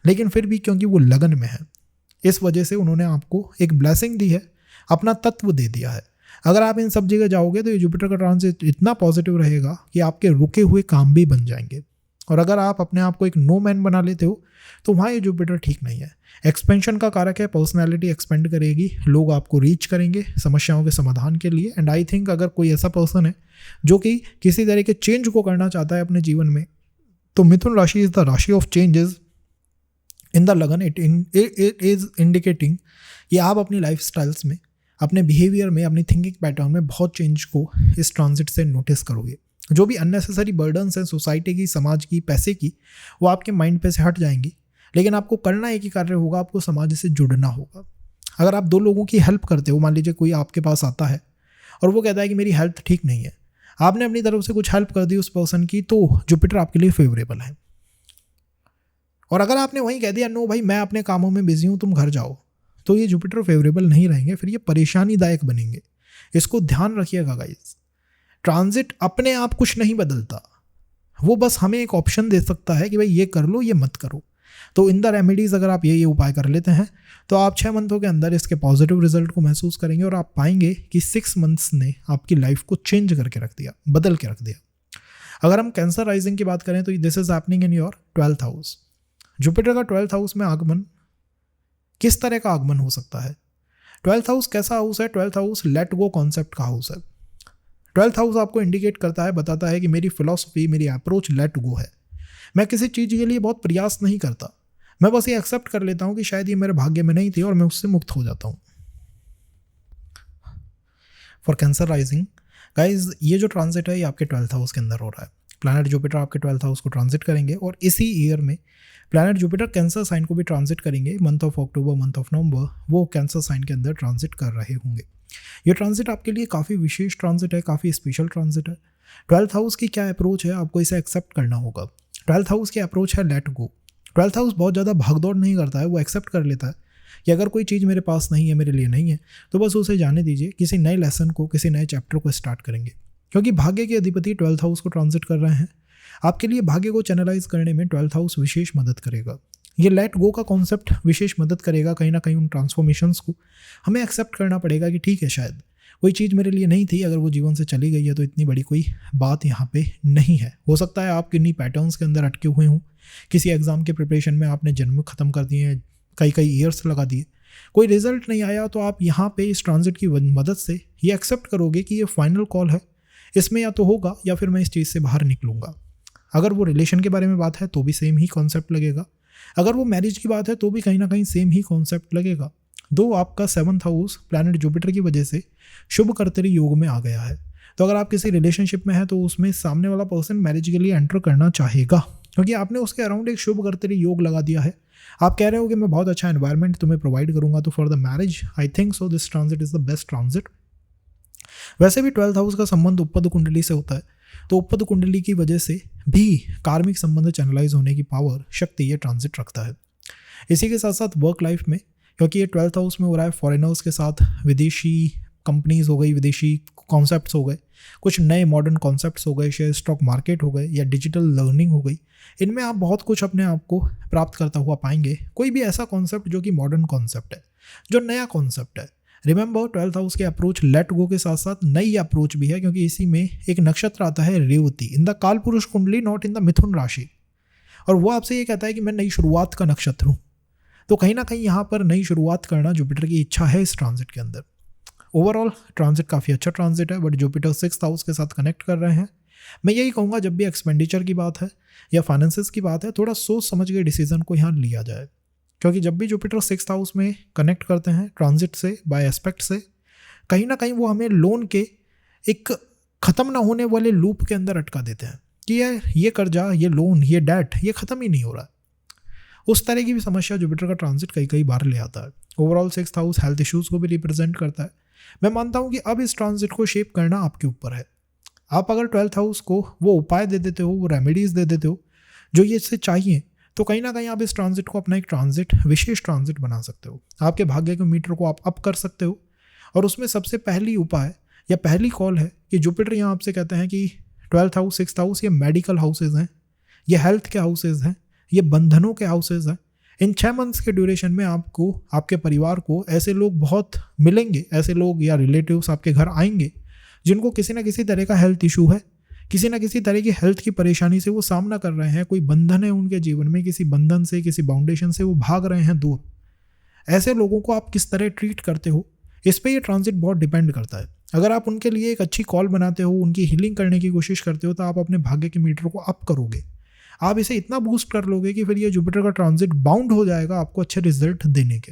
लेकिन फिर भी क्योंकि वो लगन में है इस वजह से उन्होंने आपको एक ब्लेसिंग दी है, अपना तत्व दे दिया है। अगर आप इन सब जगह जाओगे तो ये जुपिटर का ट्रांजिट इतना पॉजिटिव रहेगा कि आपके रुके हुए काम भी बन जाएंगे। और अगर आप अपने आप को एक नो मैन बना लेते हो तो वहाँ ये जुपिटर ठीक नहीं है। एक्सपेंशन का कारक है, पर्सनैलिटी एक्सपेंड करेगी, लोग आपको रीच करेंगे समस्याओं के समाधान के लिए। एंड आई थिंक अगर कोई ऐसा पर्सन है जो कि किसी तरह के चेंज को करना चाहता है अपने जीवन में तो मिथुन राशि इज द राशि ऑफ चेंजेस इन द लगन। इट इज इंडिकेटिंग कि आप अपनी लाइफ स्टाइल्स में, अपने बिहेवियर में, अपनी थिंकिंग पैटर्न में बहुत चेंज को इस ट्रांजिट से नोटिस करोगे। जो भी अननेसेसरी बर्डन्स हैं सोसाइटी की, समाज की, पैसे की, वो आपके माइंड पे से हट जाएंगी। लेकिन आपको करना एक ही कार्य होगा, आपको समाज से जुड़ना होगा। अगर आप दो लोगों की हेल्प करते हो, मान लीजिए कोई आपके पास आता है और वो कहता है कि मेरी हेल्थ ठीक नहीं है, आपने अपनी तरफ से कुछ हेल्प कर दी उस पर्सन की, तो जुपिटर आपके लिए फेवरेबल है। और अगर आपने वहीं कह दिया नो भाई मैं अपने कामों में बिजी हूँ, तुम घर जाओ, तो ये जुपिटर फेवरेबल नहीं रहेंगे, फिर ये परेशानीदायक बनेंगे। इसको ध्यान रखिएगा गाइस। ट्रांजिट अपने आप कुछ नहीं बदलता, वो बस हमें एक ऑप्शन दे सकता है कि भाई ये कर लो, ये मत करो। तो इन द रेमेडीज़ अगर आप ये उपाय कर लेते हैं तो आप 6 मंथों के अंदर इसके पॉजिटिव रिजल्ट को महसूस करेंगे और आप पाएंगे कि 6 मंथ्स ने आपकी लाइफ को चेंज करके रख दिया, बदल के रख दिया। अगर हम कैंसर राइजिंग की बात करें तो this is happening in your 12th house. Jupiter का 12th हाउस में आगमन किस तरह का आगमन हो सकता है? 12th हाउस कैसा हाउस है? 12th house let go concept का हाउस है। 12th हाउस आपको इंडिकेट करता है, बताता है कि मेरी फिलॉसफी, मेरी अप्रोच लेट गो है। मैं किसी चीज़ के लिए बहुत प्रयास नहीं करता, मैं बस ये एक्सेप्ट कर लेता हूँ कि शायद ये मेरे भाग्य में नहीं थी और मैं उससे मुक्त हो जाता हूँ। फॉर कैंसर राइजिंग गाइज, ये जो ट्रांजिट है ये आपके 12th हाउस के अंदर हो रहा है। प्लैनेट जुपिटर आपके 12th हाउस को ट्रांजिट करेंगे और इसी ईयर में प्लैनेट जुपिटर कैंसर साइन को भी ट्रांजिट करेंगे। Month of October, month of November वो कैंसर साइन के अंदर ट्रांजिट कर रहे होंगे। ये ट्रांजिट आपके लिए काफ़ी विशेष ट्रांजिट है, काफ़ी स्पेशल ट्रांजिट है। 12th हाउस की क्या अप्रोच है, आपको इसे एक्सेप्ट करना होगा। 12th हाउस की अप्रोच है लेट गो। 12th हाउस बहुत ज़्यादा भागदौड़ नहीं करता है, वो एक्सेप्ट कर लेता है कि अगर कोई चीज़ मेरे पास नहीं है, मेरे लिए नहीं है, तो बस उसे जाने दीजिए। किसी नए लेसन को, किसी नए चैप्टर को स्टार्ट करेंगे, क्योंकि भाग्य के अधिपति 12th हाउस को ट्रांजिट कर रहे हैं। आपके लिए भाग्य को चैनलाइज करने में 12th हाउस विशेष मदद करेगा। ये लेट गो का कॉन्सेप्ट विशेष मदद करेगा। कहीं ना कहीं उन ट्रांसफॉर्मेशंस को हमें एक्सेप्ट करना पड़ेगा कि ठीक है, शायद कोई चीज़ मेरे लिए नहीं थी, अगर वो जीवन से चली गई है तो इतनी बड़ी कोई बात यहाँ पे नहीं है। हो सकता है आप किन्हीं पैटर्न्स के अंदर अटके हुए हों, किसी एग्ज़ाम के प्रिपरेशन में आपने जन्म ख़त्म कर दिए हैं, कई ईयर्स लगा दिए, कोई रिजल्ट नहीं आया, तो आप यहाँ पे इस ट्रांजिट की मदद से ये एक्सेप्ट करोगे कि ये फाइनल कॉल है, इसमें या तो होगा या फिर मैं इस चीज़ से बाहर निकलूँगा। अगर वो रिलेशन के बारे में बात है तो भी सेम ही कॉन्सेप्ट लगेगा, अगर वो मैरिज की बात है तो भी कहीं ना कहीं सेम ही कॉन्सेप्ट लगेगा। दो आपका 7th हाउस प्लैनेट जुपिटर की वजह से शुभ कर्तरी योग में आ गया है, तो अगर आप किसी रिलेशनशिप में हैं तो उसमें सामने वाला पर्सन मैरिज के लिए एंटर करना चाहेगा, क्योंकि आपने उसके अराउंड एक शुभ कर्तरी योग लगा दिया है। आप कह रहे हो कि मैं बहुत अच्छा एनवायरनमेंट तुम्हें प्रोवाइड करूंगा, तो for the marriage I think so this transit is the best transit. वैसे भी 12th हाउस का संबंध उपपद कुंडली से होता है, तो उपपद कुंडली की वजह से भी कार्मिक संबंध चैनलाइज होने की पावर, शक्ति ये ट्रांजिट रखता है। इसी के साथ साथ वर्क लाइफ में, क्योंकि ये 12th हाउस में हो रहा है, फॉरेनर्स के साथ विदेशी कंपनीज हो गई, विदेशी कॉन्सेप्ट्स हो गए, कुछ नए मॉडर्न कॉन्सेप्ट्स हो गए, शेयर स्टॉक मार्केट हो गए या डिजिटल लर्निंग हो गई, इनमें आप बहुत कुछ अपने आप को प्राप्त करता हुआ पाएंगे। कोई भी ऐसा कॉन्सेप्ट जो कि मॉडर्न कॉन्सेप्ट है, जो नया कॉन्सेप्ट है। रिमेंबर 12th हाउस के अप्रोच लेट गो के साथ साथ नई अप्रोच भी है, क्योंकि इसी में एक नक्षत्र आता है रेवती इन द काल पुरुष कुंडली, नॉट इन द मिथुन राशि, और वो आपसे ये कहता है कि मैं नई शुरुआत का नक्षत्र हूँ। तो कहीं ना कहीं यहाँ पर नई शुरुआत करना जुपिटर की इच्छा है इस ट्रांजिट के अंदर। ओवरऑल ट्रांजिट काफ़ी अच्छा ट्रांजिट है, बट जुपिटर 6th हाउस के साथ कनेक्ट कर रहे हैं। मैं यही कहूँगा, जब भी एक्सपेंडिचर की बात है या फाइनेंसेस की बात है, थोड़ा सोच समझ के डिसीजन को यहाँ लिया जाए, क्योंकि जब भी जुपिटर 6th हाउस में कनेक्ट करते हैं ट्रांजिट से, बाय एस्पेक्ट से, कहीं ना कहीं वो हमें लोन के एक ख़त्म ना होने वाले लूप के अंदर अटका देते हैं कि यार ये कर्जा, ये लोन, ये डेट, ये ख़त्म ही नहीं हो रहा है। उस तरह की भी समस्या जुपिटर का ट्रांजिट कई बार ले आता है। Overall 6th house health issues को भी रिप्रेजेंट करता है। मैं मानता हूँ कि अब इस ट्रांजिट को शेप करना आपके ऊपर है। आप अगर 12th हाउस को वो उपाय दे देते हो, वो रेमेडीज़ दे देते हो जो ये इससे चाहिए, तो कहीं ना कहीं आप इस ट्रांजिट को अपना एक ट्रांजिट, विशेष ट्रांजिट बना सकते हो। आपके भाग्य के मीटर को आप अप कर सकते हो, और उसमें सबसे पहली उपाय या पहली कॉल है कि जुपिटर यहाँ आपसे कहते हैं कि 12th हाउस, 6th हाउस ये मेडिकल हाउसेज हैं, ये हेल्थ के हाउसेज हैं, ये बंधनों के हाउसेज हैं। इन 6 मंथ्स के ड्यूरेशन में आपको, आपके परिवार को ऐसे लोग बहुत मिलेंगे, ऐसे लोग या रिलेटिव्स आपके घर आएंगे जिनको किसी ना किसी तरह का हेल्थ इशू है, किसी ना किसी तरह की हेल्थ की परेशानी से वो सामना कर रहे हैं, कोई बंधन है उनके जीवन में, किसी बंधन से, किसी बाउंडेशन से वो भाग रहे हैं दूर। ऐसे लोगों को आप किस तरह ट्रीट करते हो, इस पर ये ट्रांजिट बहुत डिपेंड करता है। अगर आप उनके लिए एक अच्छी कॉल बनाते हो, उनकी हीलिंग करने की कोशिश करते हो, तो आप अपने भाग्य के मीटर को अप करोगे। आप इसे इतना बूस्ट कर लोगे कि फिर ये जुपिटर का ट्रांजिट बाउंड हो जाएगा आपको अच्छे रिजल्ट देने के।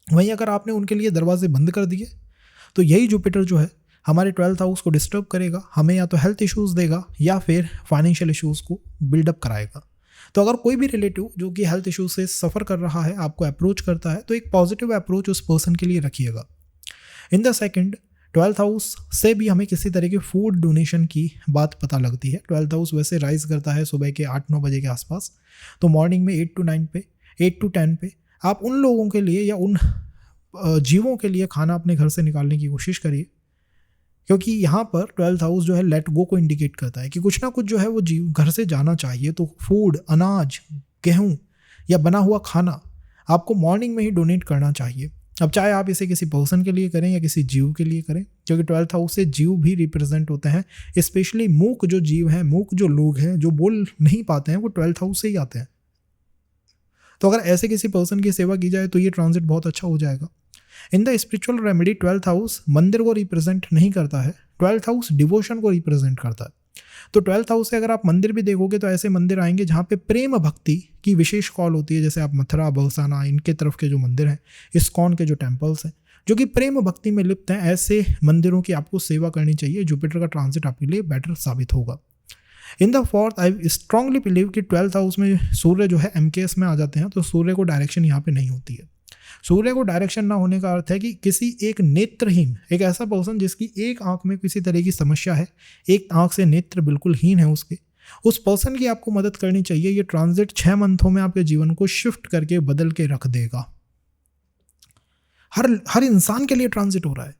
वहीं अगर आपने उनके लिए दरवाजे बंद कर दिए, तो यही जुपिटर जो है हमारे 12th हाउस को डिस्टर्ब करेगा, हमें या तो हेल्थ इश्यूज़ देगा या फिर फाइनेंशियल इश्यूज़ को बिल्डअप कराएगा। तो अगर कोई भी रिलेटिव जो कि हेल्थ इश्यूज से सफ़र कर रहा है आपको अप्रोच करता है, तो एक पॉजिटिव अप्रोच उस पर्सन के लिए रखिएगा। In the second 12th house से भी हमें किसी तरह के फूड डोनेशन की बात पता लगती है। 12th हाउस वैसे राइज करता है सुबह के 8-9 बजे के आसपास, तो मॉर्निंग में 8 to 9 पे, 8 to 10 पे आप उन लोगों के लिए या उन जीवों के लिए खाना अपने घर से निकालने की कोशिश करिए, क्योंकि यहाँ पर 12th हाउस जो है लेट गो को इंडिकेट करता है कि कुछ ना कुछ जो है वो जीव घर से जाना चाहिए। तो फूड, अनाज, गेहूँ या बना हुआ खाना आपको मॉर्निंग में ही डोनेट करना चाहिए। अब चाहे आप इसे किसी पर्सन के लिए करें या किसी जीव के लिए करें, क्योंकि 12th हाउस से जीव भी रिप्रेजेंट होते हैं, स्पेशली मूक जो जीव हैं, मूक जो लोग हैं जो बोल नहीं पाते हैं, वो 12th हाउस से ही आते हैं। तो अगर ऐसे किसी पर्सन की सेवा की जाए तो ये ट्रांजिट बहुत अच्छा हो जाएगा। In the spiritual remedy 12th house मंदिर को रिप्रेजेंट नहीं करता है, 12th हाउस डिवोशन को रिप्रेजेंट करता है। तो 12th हाउस से अगर आप मंदिर भी देखोगे तो ऐसे मंदिर आएंगे जहाँ पे प्रेम भक्ति की विशेष कॉल होती है, जैसे आप मथुरा, बरसाना, इनके तरफ के जो मंदिर हैं, इस्कॉन के जो टेम्पल्स हैं जो कि प्रेम भक्ति में लिप्त हैं, ऐसे मंदिरों की आपको सेवा करनी चाहिए। जुपिटर का ट्रांजिट आपके लिए बेटर साबित होगा। In the fourth I strongly believe कि 12th हाउस में सूर्य जो है MKS में आ जाते हैं, तो सूर्य को डायरेक्शन यहाँ पे नहीं होती है। सूर्य को डायरेक्शन ना होने का अर्थ है कि किसी एक नेत्रहीन, एक ऐसा पर्सन जिसकी एक आंख में किसी तरह की समस्या है, एक आंख से नेत्र बिल्कुल हीन है उसके, उस पर्सन की आपको मदद करनी चाहिए। ये ट्रांजिट 6 मंथों में आपके जीवन को शिफ्ट करके बदल के रख देगा। हर इंसान के लिए ट्रांजिट हो रहा है,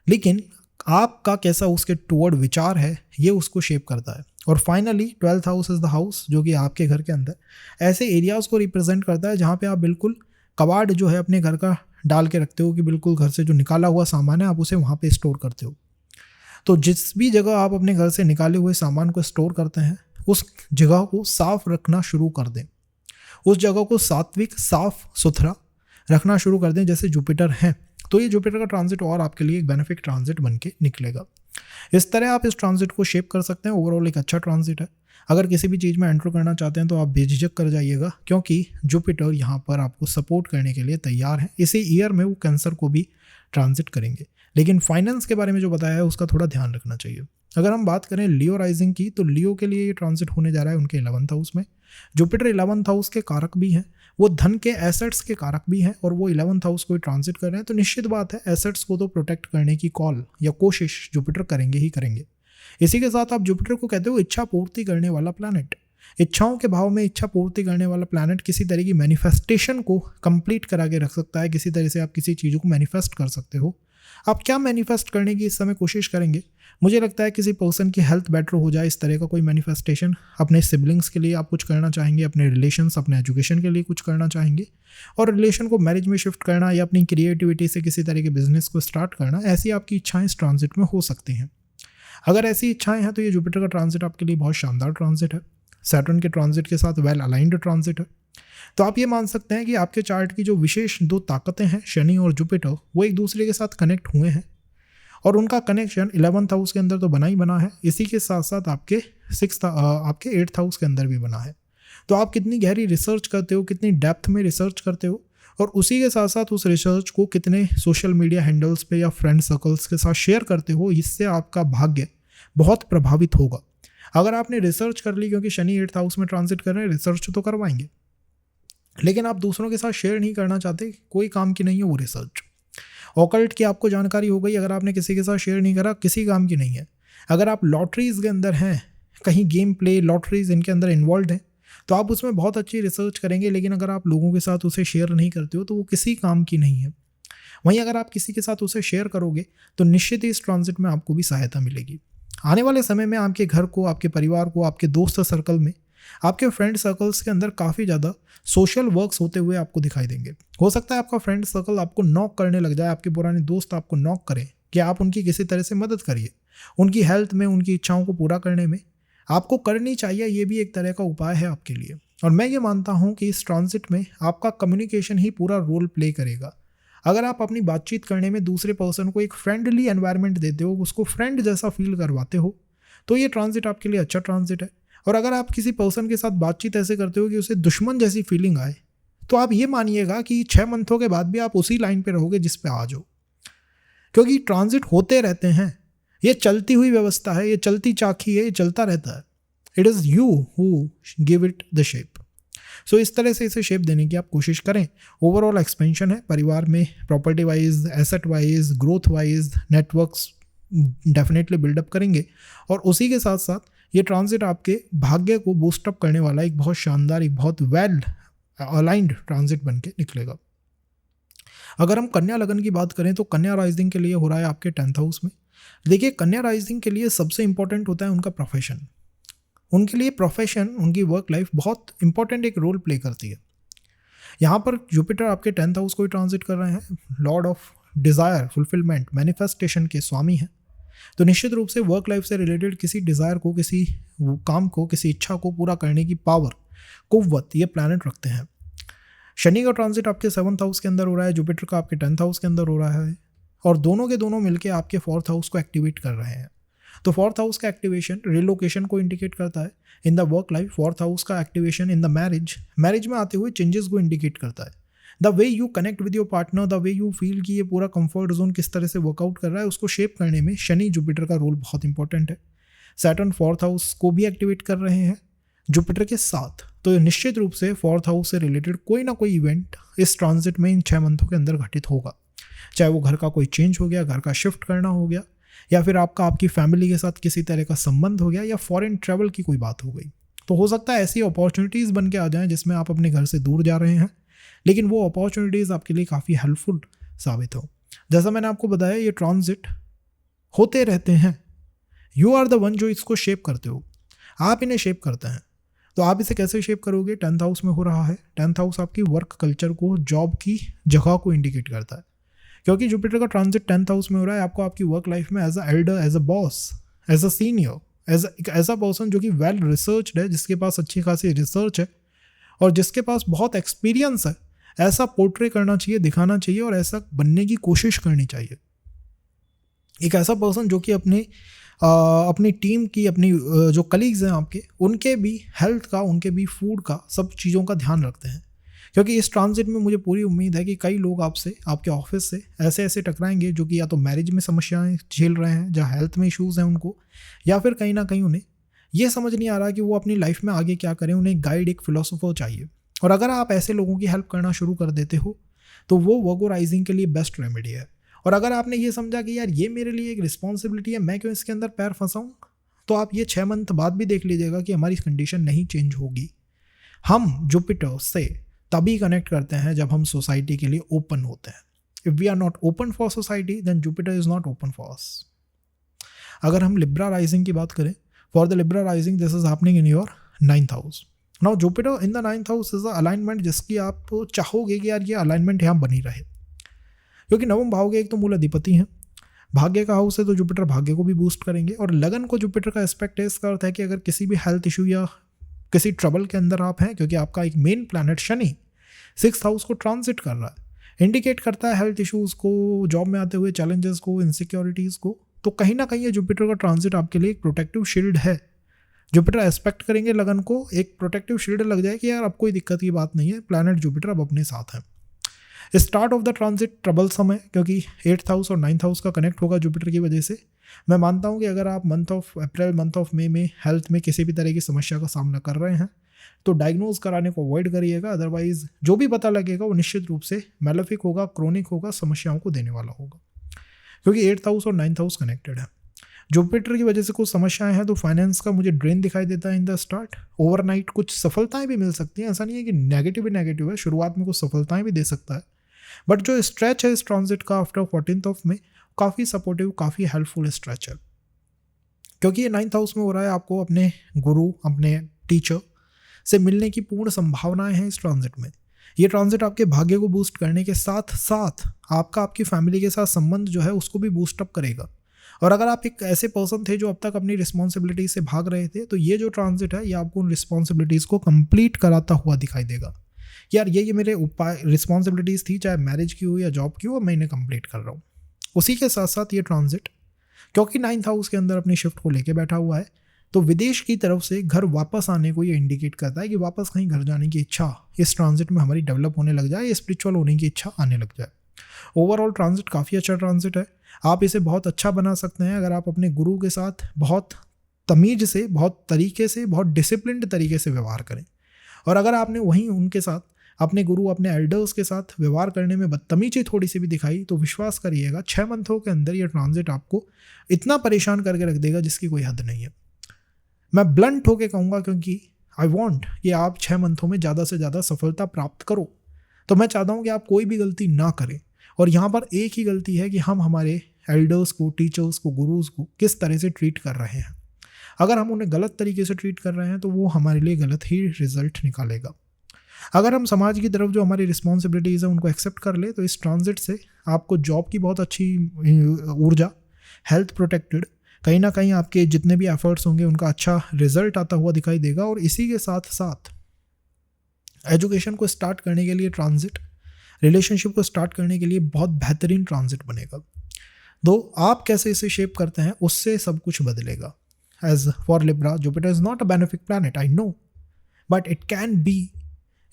लेकिन आपका कैसा उसके टुवर्ड विचार है ये उसको शेप करता है। और finally 12th house is the house जो कि आपके घर के अंदर ऐसे एरियाज़ को रिप्रेजेंट करता है जहाँ पे आप बिल्कुल कबाड़ जो है अपने घर का डाल के रखते हो, कि बिल्कुल घर से जो निकाला हुआ सामान है आप उसे वहाँ पे स्टोर करते हो। तो जिस भी जगह आप अपने घर से निकाले हुए सामान को स्टोर करते हैं, उस जगह को साफ रखना शुरू कर दें, उस जगह को सात्विक, साफ सुथरा रखना शुरू कर दें। जैसे जुपिटर है, तो ये जुपिटर का ट्रांजिट और आपके लिए एक बेनिफिक ट्रांजिट बन के निकलेगा। इस तरह आप इस ट्रांजिट को शेप कर सकते हैं। ओवरऑल एक अच्छा ट्रांजिट है। अगर किसी भी चीज़ में एंटर करना चाहते हैं तो आप बेझिझक कर जाइएगा, क्योंकि जुपिटर यहाँ पर आपको सपोर्ट करने के लिए तैयार है। इसी ईयर में वो कैंसर को भी ट्रांजिट करेंगे, लेकिन फाइनेंस के बारे में जो बताया है उसका थोड़ा ध्यान रखना चाहिए। अगर हम बात करें लियो राइजिंग की, तो लियो के लिए ये ट्रांजिट होने जा रहा है उनके 11th हाउस में। जुपिटर 11th हाउस के कारक भी हैं, वो धन के एसेट्स के कारक भी हैं, और वो 11th हाउस को ट्रांजिट कर रहे हैं। तो निश्चित बात है एसेट्स को तो प्रोटेक्ट करने की कॉल या कोशिश जुपिटर करेंगे ही करेंगे। इसी के साथ आप जुपिटर को कहते हो इच्छा पूर्ति करने वाला प्लैनेट। इच्छाओं के भाव में इच्छा पूर्ति करने वाला प्लैनेट किसी तरह की मैनिफेस्टेशन को कंप्लीट करा के रख सकता है। किसी तरह से आप किसी चीज़ को मैनिफेस्ट कर सकते हो। आप क्या मैनिफेस्ट करने की इस समय कोशिश करेंगे? मुझे लगता है किसी पर्सन की हेल्थ बेटर हो जाए, इस तरह का कोई मैनिफेस्टेशन। अपने सिबलिंग्स के लिए आप कुछ करना चाहेंगे, अपने रिलेशंस, अपने एजुकेशन के लिए कुछ करना चाहेंगे, और रिलेशन को मैरिज में शिफ्ट करना या अपनी क्रिएटिविटी से किसी तरह के बिजनेस को स्टार्ट करना, ऐसी आपकी इच्छाएं इस ट्रांजिट में हो सकती हैं। अगर ऐसी इच्छाएं हैं तो ये जुपिटर का ट्रांजिट आपके लिए बहुत शानदार ट्रांजिट है। सैटर्न के ट्रांजिट के साथ वेल अलाइंड ट्रांजिट है। तो आप ये मान सकते हैं कि आपके चार्ट की जो विशेष 2 ताकतें हैं, शनि और जुपिटर, वो एक दूसरे के साथ कनेक्ट हुए हैं, और उनका कनेक्शन 11th हाउस के अंदर तो बना ही बना है, इसी के साथ साथ आपके 8th हाउस के अंदर भी बना है। तो आप कितनी गहरी रिसर्च करते हो, कितनी डेप्थ में रिसर्च करते हो, और उसी के साथ साथ उस रिसर्च को कितने सोशल मीडिया हैंडल्स पे या फ्रेंड सर्कल्स के साथ शेयर करते हो, इससे आपका भाग्य बहुत प्रभावित होगा। अगर आपने रिसर्च कर ली, क्योंकि शनि 8th हाउस में ट्रांजिट कर रहे हैं, रिसर्च तो करवाएंगे, लेकिन आप दूसरों के साथ शेयर नहीं करना चाहते, कोई काम की नहीं है वो रिसर्च। ऑकल्ट की आपको जानकारी हो गई, अगर आपने किसी के साथ शेयर नहीं करा, किसी काम की नहीं है। अगर आप लॉटरीज़ के अंदर हैं, कहीं गेम प्ले, लॉटरीज इनके अंदर इन्वॉल्व हैं, तो आप उसमें बहुत अच्छी रिसर्च करेंगे, लेकिन अगर आप लोगों के साथ उसे शेयर नहीं करते हो तो वो किसी काम की नहीं है। वहीं अगर आप किसी के साथ उसे शेयर करोगे तो निश्चित ही इस ट्रांजिट में आपको भी सहायता मिलेगी। आने वाले समय में आपके घर को, आपके परिवार को, आपके दोस्त सर्कल में, आपके फ्रेंड सर्कल्स के अंदर काफ़ी ज़्यादा सोशल वर्क्स होते हुए आपको दिखाई देंगे। हो सकता है आपका फ्रेंड सर्कल आपको नॉक करने लग जाए, आपके पुराने दोस्त आपको नॉक करें कि आप उनकी किसी तरह से मदद करिए, उनकी हेल्थ में, उनकी इच्छाओं को पूरा करने में आपको करनी चाहिए। ये भी एक तरह का उपाय है आपके लिए। और मैं ये मानता हूँ कि इस ट्रांजिट में आपका कम्युनिकेशन ही पूरा रोल प्ले करेगा। अगर आप अपनी बातचीत करने में दूसरे पर्सन को एक फ्रेंडली एनवायरनमेंट देते हो, उसको फ्रेंड जैसा फील करवाते हो, तो ये ट्रांजिट आपके लिए अच्छा ट्रांजिट है। और अगर आप किसी पर्सन के साथ बातचीत ऐसे करते हो कि उसे दुश्मन जैसी फीलिंग आए, तो आप ये मानिएगा कि 6 मंथों के बाद भी आप उसी लाइन पे रहोगे जिस पे आज हो, क्योंकि ट्रांजिट होते रहते हैं। ये चलती हुई व्यवस्था है, ये चलती चाकी है, ये चलता रहता है। It is you who give it the shape. So इस तरह से इसे शेप देने की आप कोशिश करें। ओवरऑल एक्सपेंशन है परिवार में, property wise, asset wise, growth wise, networks definitely build up करेंगे। और उसी के साथ साथ ये ट्रांजिट आपके भाग्य को बूस्टअप करने वाला एक बहुत शानदार, एक बहुत वेल अलाइंड ट्रांजिट बन के निकलेगा। अगर हम कन्या लगन की बात करें तो कन्या राइजिंग के लिए हो रहा है आपके 10th हाउस में। देखिए, कन्या राइजिंग के लिए सबसे इंपॉर्टेंट होता है उनका प्रोफेशन। उनके लिए प्रोफेशन, उनकी वर्क लाइफ बहुत इंपॉर्टेंट एक रोल प्ले करती है। यहाँ पर जुपिटर आपके 10th हाउस को ही ट्रांजिट कर रहे हैं, Lord of desire, fulfilment, manifestation के स्वामी हैं। तो निश्चित रूप से वर्क लाइफ से रिलेटेड किसी डिज़ायर को, किसी काम को, किसी इच्छा को पूरा करने की पावर, कुव्वत ये प्लैनेट रखते हैं। शनि का ट्रांजिट आपके 7th हाउस के अंदर हो रहा है, जुपिटर का आपके 10th हाउस के अंदर हो रहा है, और दोनों के दोनों मिलके आपके 4th हाउस को एक्टिवेट कर रहे हैं। तो 4th हाउस का एक्टिवेशन रिलोकेशन को इंडिकेट करता है in the work life. 4th house का एक्टिवेशन इन द मैरिज में आते हुए चेंजेस को इंडिकेट करता है। The way you connect with your partner, the way you feel कि ये पूरा कंफर्ट जोन किस तरह से वर्कआउट कर रहा है, उसको शेप करने में शनि जुपिटर का रोल बहुत इंपॉर्टेंट है। सैटर्न 4th हाउस को भी एक्टिवेट कर रहे हैं जुपिटर के साथ, तो निश्चित रूप से 4th हाउस से रिलेटेड कोई ना कोई इवेंट इस ट्रांजिट में इन 6 मंथों के अंदर घटित होगा। चाहे वो घर का कोई चेंज हो गया, घर का शिफ्ट करना हो गया, या फिर आपकी फैमिली के साथ किसी तरह का संबंध हो गया, या फॉरेन ट्रैवल की कोई बात हो गई। तो हो सकता है ऐसी अपॉर्चुनिटीज़ बन के आ जाएं जिसमें आप अपने घर से दूर जा रहे हैं, लेकिन वो अपॉर्चुनिटीज़ आपके लिए काफ़ी हेल्पफुल साबित हो। जैसा मैंने आपको बताया, ये ट्रांजिट होते रहते हैं, यू आर द वन जो इसको शेप करते हो, आप इन्हें शेप करते हैं। तो आप इसे कैसे शेप करोगे? 10th हाउस में हो रहा है। 10th हाउस आपकी वर्क कल्चर को, जॉब की जगह को इंडिकेट करता है, क्योंकि जुपिटर का ट्रांजिट 10th हाउस में हो रहा है। आपको आपकी वर्क लाइफ में as a elder, as a boss, as a senior, एक ऐसा पर्सन जो कि वेल रिसर्च्ड है, जिसके पास अच्छी खासी रिसर्च है और जिसके पास बहुत एक्सपीरियंस है, ऐसा पोर्ट्रे करना चाहिए, दिखाना चाहिए और ऐसा बनने की कोशिश करनी चाहिए। एक ऐसा पर्सन जो कि अपनी टीम की, अपनी जो कलीग्स हैं आपके, उनके भी हेल्थ का, उनके भी फूड का, सब चीज़ों का ध्यान रखते हैं। क्योंकि इस ट्रांजिट में मुझे पूरी उम्मीद है कि कई लोग आपसे, आपके ऑफिस से ऐसे टकराएंगे जो कि या तो मैरिज में समस्याएं झेल रहे हैं, जहाँ हेल्थ में इश्यूज़ हैं उनको, या फिर कहीं ना कहीं उन्हें ये समझ नहीं आ रहा कि वो अपनी लाइफ में आगे क्या करें। उन्हें गाइड, एक फिलोसोफर चाहिए। और अगर आप ऐसे लोगों की हेल्प करना शुरू कर देते हो तो वो वर्गो राइजिंग के लिए बेस्ट रेमेडी है। और अगर आपने ये समझा कि यार ये मेरे लिए एक रिस्पॉन्सिबिलिटी है, मैं क्यों इसके अंदर पैर फंसाऊँ, तो आप ये 6 मंथ बाद भी देख लीजिएगा कि हमारी कंडीशन नहीं चेंज होगी। हम जुपिटर से तभी कनेक्ट करते हैं जब हम सोसाइटी के लिए ओपन होते हैं। If we are not open for society then Jupiter is not open for us. अगर हम लिब्रा राइजिंग की बात करें, for the Libra rising this is happening in your 9th house. Now Jupiter in the 9th house is a alignment जिसकी आप चाहोगे कि यार ये अलाइनमेंट यहाँ बनी रहे, क्योंकि नवम भाव के एक तो मूल अधिपति हैं, भाग्य का हाउस है, तो जुपिटर भाग्य को भी बूस्ट करेंगे। और लगन को जुपिटर का एस्पेक्ट है, इसका अर्थ है कि अगर किसी भी हेल्थ इशू या किसी ट्रबल के अंदर आप हैं, क्योंकि आपका एक main planet Shani 6th house को ट्रांजिट कर रहा है, इंडिकेट करता है हेल्थ इश्यूज़ को, जॉब में आते हुए चैलेंजेस को, इनसिक्योरिटीज़ को। तो कहीं ना कहीं ये जुपिटर का ट्रांजिट आपके लिए एक प्रोटेक्टिव शील्ड है। जुपिटर एस्पेक्ट करेंगे लगन को, एक प्रोटेक्टिव शील्ड लग जाए कि यार अब कोई दिक्कत की बात नहीं है, प्लैनेट जुपिटर अब अपने साथ है। Start of the transit troublesome है, क्योंकि 8th हाउस और 9th हाउस का कनेक्ट होगा जुपिटर की वजह से। मैं मानता हूँ कि अगर आप month of April, month of May में हेल्थ में किसी भी तरह की समस्या का सामना कर रहे हैं तो डायग्नोज कराने को अवॉइड करिएगा। अदरवाइज जो भी पता लगेगा वो निश्चित रूप से मैलेफिक होगा, क्रोनिक होगा, समस्याओं को देने वाला होगा, क्योंकि 8th हाउस और 9th हाउस कनेक्टेड है। जुपिटर की वजह से कुछ समस्याएं हैं, तो फाइनेंस का मुझे ड्रेन दिखाई देता है इन द स्टार्ट। ओवरनाइट कुछ सफलताएं भी मिल सकती हैं, ऐसा नहीं है कि नेगेटिव ही नेगेटिव है, शुरुआत में कुछ सफलताएं भी दे सकता है। बट जो स्ट्रेच है इस ट्रांजिट का आफ्टर 14th ऑफ मई, काफ़ी सपोर्टिव, काफ़ी हेल्पफुल स्ट्रेच है, क्योंकि ये 9th हाउस में हो रहा है। आपको अपने गुरु, अपने टीचर से मिलने की पूर्ण संभावनाएं हैं इस ट्रांजिट में। ये ट्रांजिट आपके भाग्य को बूस्ट करने के साथ साथ आपकी फैमिली के साथ संबंध जो है उसको भी बूस्ट अप करेगा। और अगर आप एक ऐसे पर्सन थे जो अब तक अपनी रिस्पॉन्सिबिलिटी से भाग रहे थे, तो ये जो ट्रांजिट है ये आपको उन रिस्पॉन्सिबिलिटीज़ को कंप्लीट कराता हुआ दिखाई देगा। यार ये मेरे रिस्पॉन्सिबिलिटीज़ थी, चाहे मैरिज की हो या जॉब की हो, मैं इन्हें कंप्लीट कर रहा हूँ। उसी के साथ साथ ये ट्रांजिट, क्योंकि 9th हाउस के अंदर अपनी शिफ्ट को लेके बैठा हुआ है, तो विदेश की तरफ से घर वापस आने को ये इंडिकेट करता है कि वापस कहीं घर जाने की इच्छा इस ट्रांजिट में हमारी डेवलप होने लग जाए, स्पिरिचुअल होने की इच्छा आने लग जाए। ओवरऑल ट्रांजिट काफ़ी अच्छा ट्रांजिट है। आप इसे बहुत अच्छा बना सकते हैं अगर आप अपने गुरु के साथ बहुत तमीज से, बहुत तरीके से, बहुत डिसिप्लिन्ड तरीके से व्यवहार करें। और अगर आपने वहीं उनके साथ, अपने गुरु, अपने एल्डर्स के साथ व्यवहार करने में बदतमीजी थोड़ी सी भी दिखाई, तो विश्वास करिएगा 6 मंथों के अंदर ये ट्रांजिट आपको इतना परेशान करके रख देगा जिसकी कोई हद नहीं है। मैं ब्लंट होके कहूँगा, क्योंकि आई वॉन्ट कि आप 6 मंथों में ज़्यादा से ज़्यादा सफलता प्राप्त करो। तो मैं चाहता हूँ कि आप कोई भी गलती ना करें। और यहाँ पर एक ही गलती है कि हम हमारे एल्डर्स को, टीचर्स को, गुरुज को किस तरह से ट्रीट कर रहे हैं। अगर हम उन्हें गलत तरीके से ट्रीट कर रहे हैं तो वो हमारे लिए गलत ही रिजल्ट निकालेगा। अगर हम समाज की तरफ जो हमारी रिस्पॉन्सिबिलिटीज़ है उनको एक्सेप्ट कर ले, तो इस ट्रांजिट से आपको जॉब की बहुत अच्छी ऊर्जा, हेल्थ प्रोटेक्टेड, कहीं ना कहीं आपके जितने भी एफर्ट्स होंगे उनका अच्छा रिजल्ट आता हुआ दिखाई देगा। और इसी के साथ साथ एजुकेशन को स्टार्ट करने के लिए ट्रांजिट, रिलेशनशिप को स्टार्ट करने के लिए बहुत बेहतरीन ट्रांजिट बनेगा। दो आप कैसे इसे शेप करते हैं उससे सब कुछ बदलेगा। As for Libra, Jupiter is not a benefic planet, I know, but it can be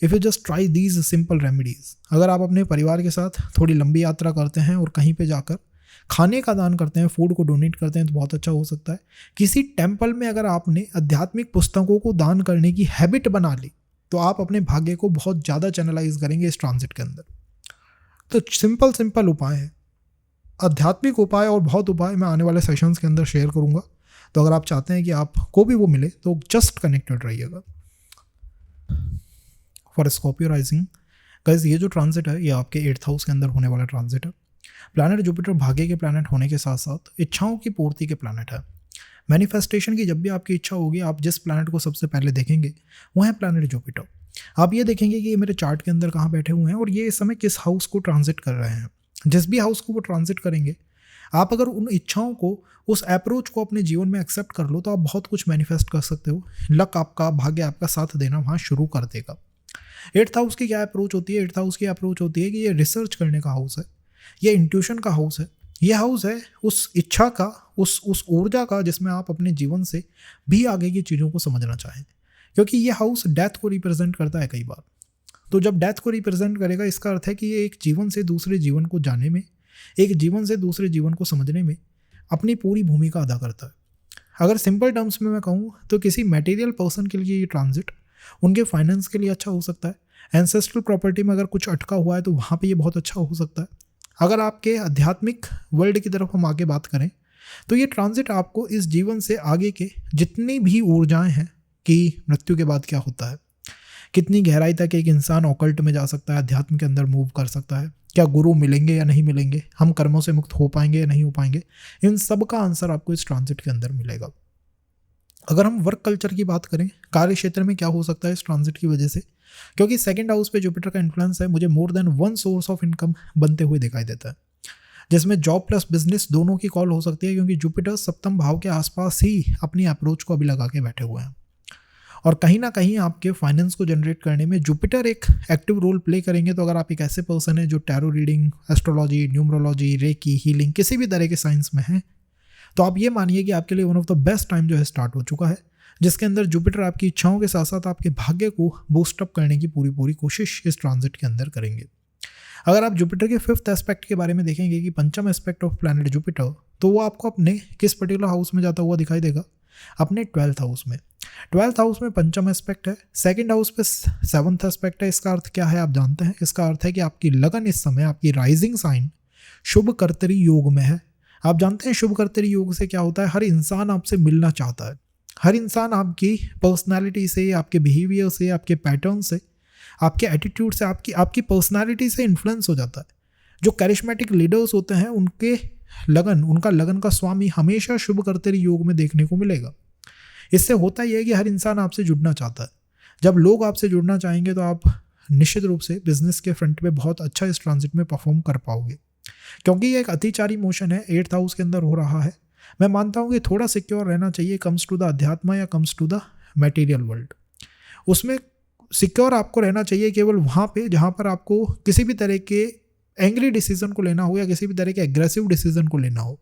if you just try these simple remedies. अगर आप अपने परिवार के साथ थोड़ी लंबी यात्रा करते हैं और कहीं पे जाकर खाने का दान करते हैं, फूड को डोनेट करते हैं, तो बहुत अच्छा हो सकता है। किसी टेम्पल में अगर आपने आध्यात्मिक पुस्तकों को दान करने की हैबिट बना ली तो आप अपने भाग्य को बहुत ज़्यादा चैनलाइज करेंगे इस ट्रांजिट के अंदर। तो सिंपल उपाय है, आध्यात्मिक उपाय और बहुत उपाय मैं आने वाले सेशंस के अंदर शेयर करूँगा। तो अगर आप चाहते हैं कि आपको भी वो मिले तो जस्ट कनेक्टेड रहिएगा। फॉर स्कॉर्पियो राइजिंग गाइस, ये जो ट्रांजिट है ये आपके 8th हाउस के अंदर होने वाला ट्रांजिट है। प्लैनेट जुपिटर भाग्य के प्लैनेट होने के साथ साथ इच्छाओं की पूर्ति के प्लैनेट है। मैनिफेस्टेशन की जब भी आपकी इच्छा होगी, आप जिस प्लैनेट को सबसे पहले देखेंगे वो है प्लैनेट जुपिटर। आप ये देखेंगे कि ये मेरे चार्ट के अंदर कहाँ बैठे हुए हैं और ये इस समय किस हाउस को ट्रांजिट कर रहे हैं। जिस भी हाउस को वो ट्रांजिट करेंगे, आप अगर उन इच्छाओं को, उस अप्रोच को अपने जीवन में एक्सेप्ट कर लो तो आप बहुत कुछ मैनिफेस्ट कर सकते हो। लक आपका, भाग्य आपका साथ देना वहाँ शुरू कर देगा। 8th हाउस की क्या अप्रोच होती है? 8th हाउस की अप्रोच होती है कि ये रिसर्च करने का हाउस है, ये इंट्यूशन का हाउस है, ये हाउस है उस इच्छा का, उस ऊर्जा का जिसमें आप अपने जीवन से भी आगे की चीज़ों को समझना चाहें, क्योंकि ये हाउस डेथ को रिप्रेजेंट करता है कई बार। तो जब डेथ को रिप्रेजेंट करेगा, इसका अर्थ है कि ये एक जीवन से दूसरे जीवन को जाने में, एक जीवन से दूसरे जीवन को समझने में अपनी पूरी भूमिका अदा करता है। अगर सिंपल टर्म्स में मैं कहूँ तो किसी मटेरियल पर्सन के लिए ये ट्रांजिट उनके फाइनेंस के लिए अच्छा हो सकता है। एंसेस्ट्रल प्रॉपर्टी में अगर कुछ अटका हुआ है तो वहाँ पे ये बहुत अच्छा हो सकता है। अगर आपके आध्यात्मिक वर्ल्ड की तरफ हम आगे बात करें तो ये ट्रांजिट आपको इस जीवन से आगे के जितनी भी ऊर्जाएं हैं कि मृत्यु के बाद क्या होता है, कितनी गहराई तक एक इंसान ऑकल्ट में जा सकता है, अध्यात्म के अंदर मूव कर सकता है, क्या गुरु मिलेंगे या नहीं मिलेंगे, हम कर्मों से मुक्त हो पाएंगे या नहीं हो पाएंगे, इन सब का आंसर आपको इस ट्रांजिट के अंदर मिलेगा। अगर हम वर्क कल्चर की बात करें, कार्य क्षेत्र में क्या हो सकता है इस ट्रांजिट की वजह से, क्योंकि 2nd हाउस पे जुपिटर का इन्फ्लुएंस है, मुझे more than one source of income बनते हुए दिखाई देता है, जिसमें जॉब प्लस बिजनेस दोनों की कॉल हो सकती है, क्योंकि जुपिटर 7th भाव के आसपास ही अपनी अप्रोच को अभी लगा के बैठे हुए हैं। और कहीं ना कहीं आपके फाइनेंस को जनरेट करने में जुपिटर एक एक्टिव रोल प्ले करेंगे। तो अगर आप एक ऐसे पर्सन है जो tarot reading, astrology, numerology, reiki, healing, किसी भी तरह के साइंस में है, तो आप ये मानिए कि आपके लिए one of the best time जो है स्टार्ट हो चुका है, जिसके अंदर जुपिटर आपकी इच्छाओं के साथ साथ आपके भाग्य को बूस्टअप करने की पूरी कोशिश इस ट्रांजिट के अंदर करेंगे। अगर आप जुपिटर के 5th एस्पेक्ट के बारे में देखेंगे कि 5th aspect of planet Jupiter, तो वो आपको अपने किस पर्टिकुलर हाउस में जाता हुआ दिखाई देगा? अपने 12th हाउस में। 12th हाउस में 5th एस्पेक्ट है, 2nd हाउस पे 7th एस्पेक्ट है। इसका अर्थ क्या है आप जानते हैं? इसका अर्थ है कि आपकी लगन इस समय, आपकी राइजिंग साइन शुभ कर्तरी योग में है। आप जानते हैं शुभ कर्तरी योग से क्या होता है? हर इंसान आपसे मिलना चाहता है, हर इंसान आपकी पर्सनालिटी से, आपके बिहेवियर से, आपके पैटर्न से, आपके एटीट्यूड से, आपकी पर्सनालिटी से इन्फ्लुएंस हो जाता है। जो कैरिस्मेटिक लीडर्स होते हैं उनका लगन का स्वामी हमेशा शुभ कर्तरी योग में देखने को मिलेगा। इससे होता यह है कि हर इंसान आपसे जुड़ना चाहता है। जब लोग आपसे जुड़ना चाहेंगे तो आप निश्चित रूप से बिजनेस के फ्रंट पे बहुत अच्छा इस ट्रांजिट में परफॉर्म कर पाओगे, क्योंकि ये एक अतिचारी मोशन है, 8th हाउस के अंदर हो रहा है। मैं मानता हूँ कि थोड़ा सिक्योर रहना चाहिए कम्स टू द अध्यात्म या comes to the material world. उसमें सिक्योर आपको रहना चाहिए केवल वहाँ पे जहाँ पर आपको किसी भी तरह के एंग्री डिसीजन को लेना हो या किसी भी तरह के एग्रेसिव डिसीजन को लेना हो।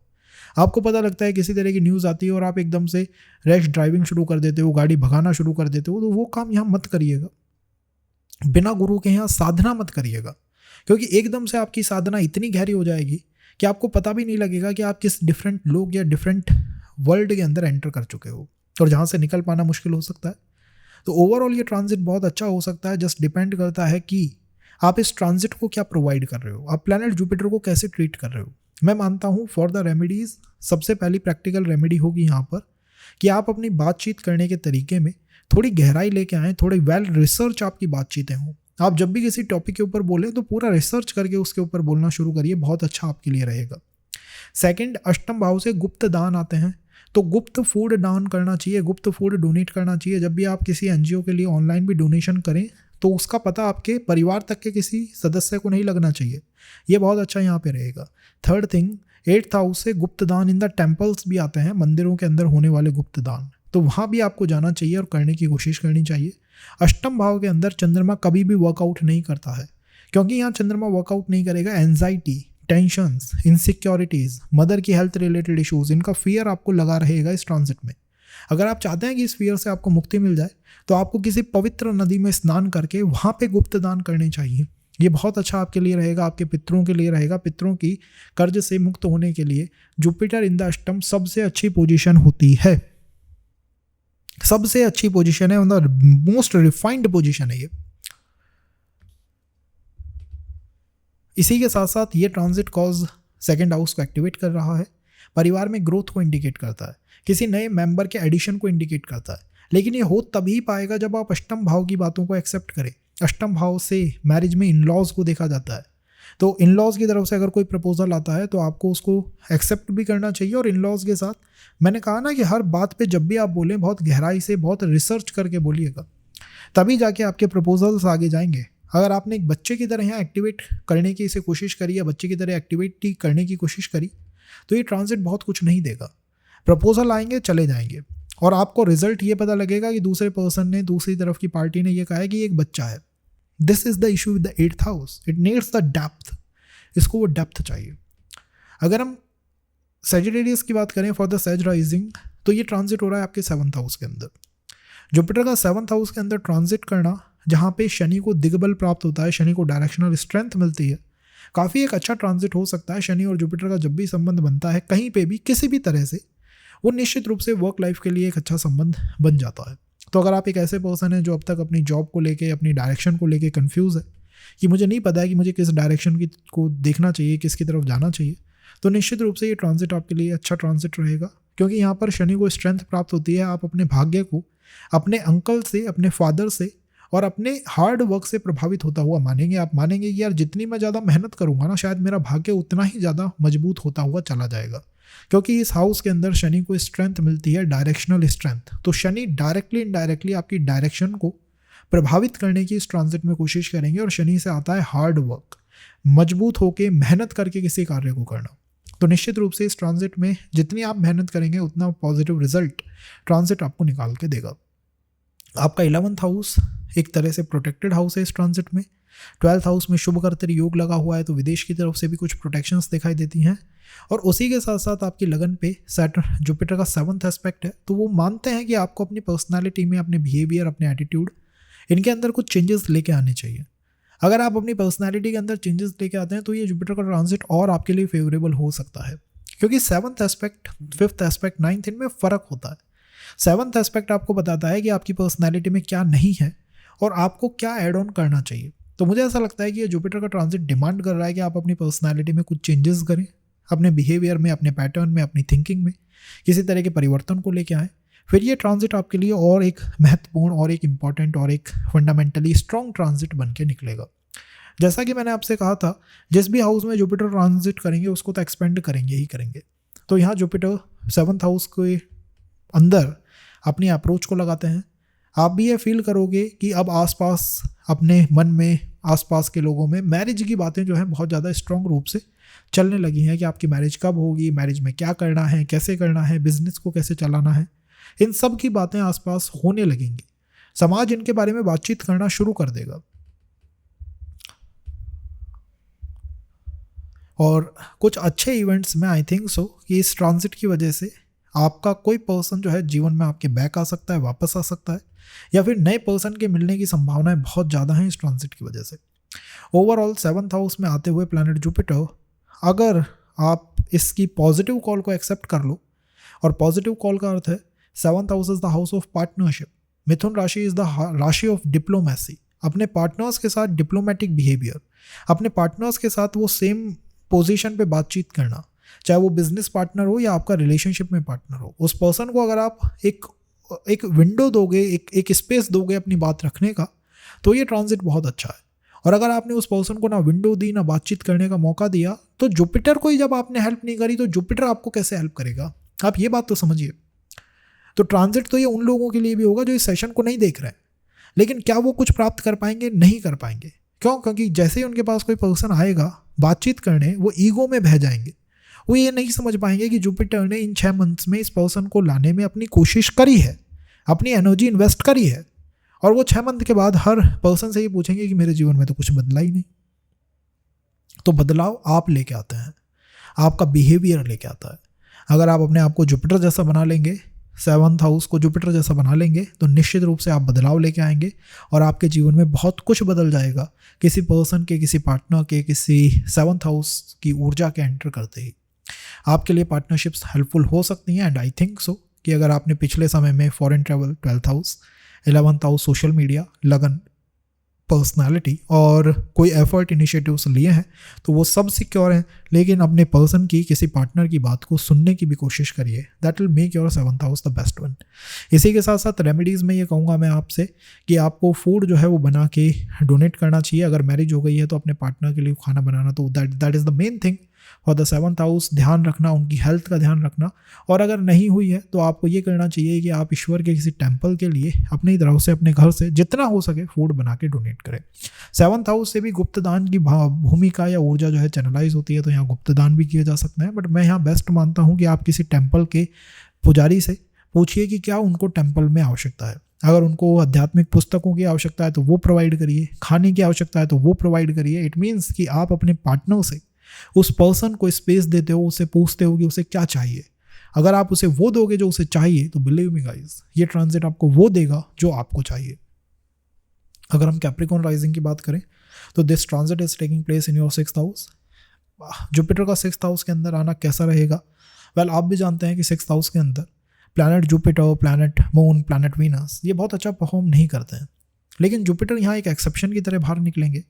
आपको पता लगता है किसी तरह की न्यूज़ आती है और आप एकदम से रैश ड्राइविंग शुरू कर देते हो, गाड़ी भगाना शुरू कर देते हो, तो वो काम यहाँ मत करिएगा। बिना गुरु के यहाँ साधना मत करिएगा, क्योंकि एकदम से आपकी साधना इतनी गहरी हो जाएगी कि आपको पता भी नहीं लगेगा कि आप किस डिफरेंट लोग या डिफरेंट वर्ल्ड के अंदर एंटर कर चुके हो और जहाँ से निकल पाना मुश्किल हो सकता है। तो ओवरऑल ये ट्रांजिट बहुत अच्छा हो सकता है। जस्ट डिपेंड करता है कि आप इस ट्रांजिट को क्या प्रोवाइड कर रहे हो, आप प्लैनेट जुपिटर को कैसे ट्रीट कर रहे हो। मैं मानता हूँ फॉर द रेमेडीज़ सबसे पहली प्रैक्टिकल रेमेडी होगी यहाँ पर कि आप अपनी बातचीत करने के तरीके में थोड़ी गहराई लेके आएँ, थोड़ी वेल रिसर्च आपकी बातचीतें हों। आप जब भी किसी टॉपिक के ऊपर बोलें तो पूरा रिसर्च करके उसके ऊपर बोलना शुरू करिए, बहुत अच्छा आपके लिए रहेगा। 2nd 8th भाव से गुप्त दान आते हैं, तो गुप्त फूड दान करना चाहिए, गुप्त फूड डोनेट करना चाहिए। जब भी आप किसी NGO के लिए ऑनलाइन भी डोनेशन करें तो उसका पता आपके परिवार तक के किसी सदस्य को नहीं लगना चाहिए, ये बहुत अच्छा यहाँ पे रहेगा। 3rd थिंग 8th हाउस से गुप्त दान इन द टेम्पल्स भी आते हैं, मंदिरों के अंदर होने वाले गुप्त दान। तो वहाँ भी आपको जाना चाहिए और करने की कोशिश करनी चाहिए। अष्टम भाव के अंदर चंद्रमा कभी भी वर्कआउट नहीं करता है, क्योंकि यहाँ चंद्रमा वर्कआउट नहीं करेगा। एंजाइटी, टेंशंस, इनसिक्योरिटीज़, मदर की हेल्थ रिलेटेड इश्यूज, इनका फियर आपको लगा रहेगा इस ट्रांजिट में। अगर आप चाहते हैं कि इस फियर से आपको मुक्ति मिल जाए तो आपको किसी पवित्र नदी में स्नान करके वहाँ पे गुप्त दान करने चाहिए। ये बहुत अच्छा आपके लिए रहेगा, आपके पितरों के लिए रहेगा। पितरों की कर्ज से मुक्त होने के लिए जुपिटर इन द अष्टम सबसे अच्छी पोजीशन होती है, सबसे अच्छी पोजीशन है, मोस्ट रिफाइंड पोजीशन है ये। इसी के साथ साथ ये ट्रांजिट कॉज सेकंड हाउस को एक्टिवेट कर रहा है, परिवार में ग्रोथ को इंडिकेट करता है, किसी नए मेंबर के एडिशन को इंडिकेट करता है। लेकिन ये हो तभी पाएगा जब आप अष्टम भाव की बातों को एक्सेप्ट करें। अष्टम भाव से मैरिज में इन लॉज को देखा जाता है, तो इन लॉज की तरफ से अगर कोई प्रपोजल आता है तो आपको उसको एक्सेप्ट भी करना चाहिए। और इन लॉज के साथ मैंने कहा ना कि हर बात पे जब भी आप बोलें बहुत गहराई से, बहुत रिसर्च करके बोलिएगा, तभी जाके आपके प्रपोजल्स आगे जाएंगे। अगर आपने एक बच्चे की तरह यहाँ एक्टिवेट करने की इसे कोशिश करी या बच्चे की तरह एक्टिविटी करने की कोशिश करी तो ये ट्रांजिट बहुत कुछ नहीं देगा। प्रपोजल आएंगे, चले जाएंगे, और आपको रिजल्ट ये पता लगेगा कि दूसरे पर्सन ने, दूसरी तरफ की पार्टी ने ये कहा है कि एक बच्चा है। This is the issue with the 8th house, it needs the depth, इसको वो डेप्थ चाहिए। अगर हम सेजिटेरियस की बात करें फॉर द सेज राइजिंग, तो ये ट्रांजिट हो रहा है आपके 7th हाउस के अंदर। जुपिटर का 7th हाउस के अंदर ट्रांजिट करना, जहाँ पे शनि को दिग्बल प्राप्त होता है, शनि को डायरेक्शनल स्ट्रेंथ मिलती है, काफ़ी एक अच्छा ट्रांजिट हो सकता है। शनि और जुपिटर का जब भी संबंध बनता है कहीं पे भी किसी भी तरह से, वो निश्चित रूप से वर्क लाइफ के लिए एक अच्छा संबंध बन जाता है। तो अगर आप एक ऐसे पर्सन हैं जो अब तक अपनी जॉब को लेके, अपनी डायरेक्शन को लेके कंफ्यूज है कि मुझे नहीं पता है कि मुझे किस डायरेक्शन की को देखना चाहिए, किसकी तरफ जाना चाहिए, तो निश्चित रूप से ये ट्रांजिट आपके लिए अच्छा ट्रांजिट रहेगा, क्योंकि यहाँ पर शनि को स्ट्रेंथ प्राप्त होती है। आप अपने भाग्य को अपने अंकल से, अपने फादर से और अपने हार्ड वर्क से प्रभावित होता हुआ मानेंगे। आप मानेंगे कि यार जितनी मैं ज़्यादा मेहनत करूँगा ना, शायद मेरा भाग्य उतना ही ज़्यादा मजबूत होता हुआ चला जाएगा, क्योंकि इस हाउस के अंदर शनि को स्ट्रेंथ मिलती है, डायरेक्शनल स्ट्रेंथ। तो शनि डायरेक्टली इनडायरेक्टली आपकी डायरेक्शन को प्रभावित करने की इस ट्रांजिट में कोशिश करेंगे। और शनि से आता है हार्ड वर्क, मजबूत होकर मेहनत करके किसी कार्य को करना। तो निश्चित रूप से इस ट्रांजिट में जितनी आप मेहनत करेंगे उतना पॉजिटिव रिजल्ट ट्रांजिट आपको निकाल के देगा। आपका 11th हाउस एक तरह से प्रोटेक्टेड हाउस है इस ट्रांजिट में। 12th हाउस में शुभ कर्तरी योग लगा हुआ है, तो विदेश की तरफ से भी कुछ प्रोटेक्शंस दिखाई देती हैं। और उसी के साथ साथ आपकी लगन पे सैटर्न जुपिटर का 7th एस्पेक्ट है, तो वो मानते हैं कि आपको अपनी पर्सनालिटी में, अपने बिहेवियर, अपने एटीट्यूड, इनके अंदर कुछ चेंजेस लेके आने चाहिए। अगर आप अपनी पर्सनालिटी के अंदर चेंजेस लेके आते हैं तो ये जुपिटर का ट्रांजिट और आपके लिए फेवरेबल हो सकता है, क्योंकि 7th aspect, 5th aspect, 9th, इनमें फ़र्क होता है। 7th एस्पेक्ट आपको बताता है कि आपकी पर्सनालिटी में क्या नहीं है और आपको क्या ऐड ऑन करना चाहिए। तो मुझे ऐसा लगता है कि ये जुपिटर का ट्रांजिट डिमांड कर रहा है कि आप अपनी पर्सनालिटी में कुछ चेंजेस करें, अपने बिहेवियर में, अपने पैटर्न में, अपनी थिंकिंग में किसी तरह के परिवर्तन को लेके आएँ। फिर ये ट्रांजिट आपके लिए और एक महत्वपूर्ण और एक इम्पॉर्टेंट और एक फंडामेंटली स्ट्रॉन्ग ट्रांजिट बन के निकलेगा। जैसा कि मैंने आपसे कहा था, जिस भी हाउस में जुपिटर ट्रांजिट करेंगे उसको तो एक्सपेंड करेंगे ही करेंगे। तो यहाँ जुपिटर 7th हाउस के अंदर अपनी अप्रोच को लगाते हैं। आप भी ये फील करोगे कि अब आसपास, अपने मन में, आसपास के लोगों में मैरिज की बातें जो हैं बहुत ज़्यादा स्ट्रॉन्ग रूप से चलने लगी हैं कि आपकी मैरिज कब होगी, मैरिज में क्या करना है, कैसे करना है, बिजनेस को कैसे चलाना है, इन सब की बातें आसपास होने लगेंगी। समाज इनके बारे में बातचीत करना शुरू कर देगा। और कुछ अच्छे इवेंट्स में आई थिंक सो कि इस ट्रांजिट की वजह से आपका कोई पर्सन जो है जीवन में आपके बैक आ सकता है, वापस आ सकता है, या फिर नए पर्सन के मिलने की संभावनाएं बहुत ज़्यादा हैं इस ट्रांजिट की वजह से। ओवरऑल 7th हाउस में आते हुए प्लैनेट जुपिटर, अगर आप इसकी पॉजिटिव कॉल को एक्सेप्ट कर लो, और पॉजिटिव कॉल का अर्थ है 7th house is the house of partnership, Mithun राशि इज द राशि ऑफ डिप्लोमेसी, अपने पार्टनर्स के साथ डिप्लोमेटिक बिहेवियर, अपने पार्टनर्स के साथ वो सेम पोजीशन पे बातचीत करना, चाहे वो बिजनेस पार्टनर हो या आपका रिलेशनशिप में पार्टनर हो। उस पर्सन को अगर आप एक विंडो दोगे, एक स्पेस दोगे अपनी बात रखने का, तो ये ट्रांजिट बहुत अच्छा है। और अगर आपने उस पर्सन को ना विंडो दी, ना बातचीत करने का मौका दिया, तो जुपिटर को ही जब आपने हेल्प नहीं करी तो जुपिटर आपको कैसे हेल्प करेगा? आप ये बात तो समझिए। तो ट्रांजिट तो ये उन लोगों के लिए भी होगा जो इस सेशन को नहीं देख रहे हैं, लेकिन क्या वो कुछ प्राप्त कर पाएंगे? नहीं कर पाएंगे। क्यों? क्योंकि जैसे ही उनके पास कोई पर्सन आएगा बातचीत करने, वो ईगो में बह जाएंगे वो ये नहीं समझ पाएंगे कि जुपिटर ने इन 6 मंथ्स में इस पर्सन को लाने में अपनी कोशिश करी है, अपनी एनर्जी इन्वेस्ट करी है, और वो 6 मंथ के बाद हर पर्सन से ये पूछेंगे कि मेरे जीवन में तो कुछ बदला ही नहीं। तो बदलाव आप लेके आते हैं, आपका बिहेवियर लेके आता है। अगर आप अपने आप को जुपिटर जैसा बना लेंगे, 7th हाउस को जुपिटर जैसा बना लेंगे, तो निश्चित रूप से आप बदलाव लेके आएंगे और आपके जीवन में बहुत कुछ बदल जाएगा, किसी पर्सन के, किसी पार्टनर के, किसी 7th हाउस की ऊर्जा के एंटर करते ही। आपके लिए पार्टनरशिप्स हेल्पफुल हो सकती हैं, एंड आई थिंक सो कि अगर आपने पिछले समय में foreign travel, 12th house, 11th house social media, लगन, पर्सनालिटी और कोई एफर्ट, इनिशिएटिव्स लिए हैं, तो वो सब सिक्योर हैं। लेकिन अपने पर्सन की, किसी पार्टनर की बात को सुनने की भी कोशिश करिए, that will make your 7th house the best one. इसी के साथ साथ रेमेडीज़ में ये कहूँगा मैं आपसे कि आपको फूड जो है वो बना के डोनेट करना चाहिए। अगर मैरिज हो गई है तो अपने पार्टनर के लिए खाना बनाना, तो that is the main thing for the 7th house. ध्यान रखना, उनकी हेल्थ का ध्यान रखना। और अगर नहीं हुई है तो आपको ये करना चाहिए कि आप ईश्वर के किसी टेम्पल के लिए अपनी तरफ से, अपने घर से जितना हो सके फूड बना के डोनेट करें। 7th हाउस से भी गुप्तदान की भूमिका या ऊर्जा जो है चैनलाइज होती है, तो यहाँ गुप्तदान भी किए जा सकते हैं। बट मैं यहाँ बेस्ट मानता हूँ कि आप किसी टेम्पल के पुजारी से पूछिए कि क्या उनको टेम्पल में आवश्यकता है। अगर उनको आध्यात्मिक पुस्तकों की आवश्यकता है तो वो प्रोवाइड करिए, खाने की आवश्यकता है तो वो प्रोवाइड करिए। इट मीन्स कि आप अपने पार्टनर से, उस पर्सन को स्पेस देते हो, उससे पूछते हो कि उसे क्या चाहिए। अगर आप उसे वो दोगे जो उसे चाहिए, तो बिलीव मी गाइस, ये ट्रांजिट आपको वो देगा जो आपको चाहिए। अगर हम कैप्रिकॉर्न राइजिंग की बात करें तो this transit is taking place in your 6th house. Jupiter का 6th हाउस के अंदर आना कैसा रहेगा? वेल, आप भी जानते हैं कि 6th हाउस के अंदर planet Jupiter, planet moon, planet Venus, ये बहुत अच्छा परफॉर्म नहीं करते हैं। लेकिन जुपिटर यहाँ एक एक्सेप्शन की तरह बाहर निकलेंगे,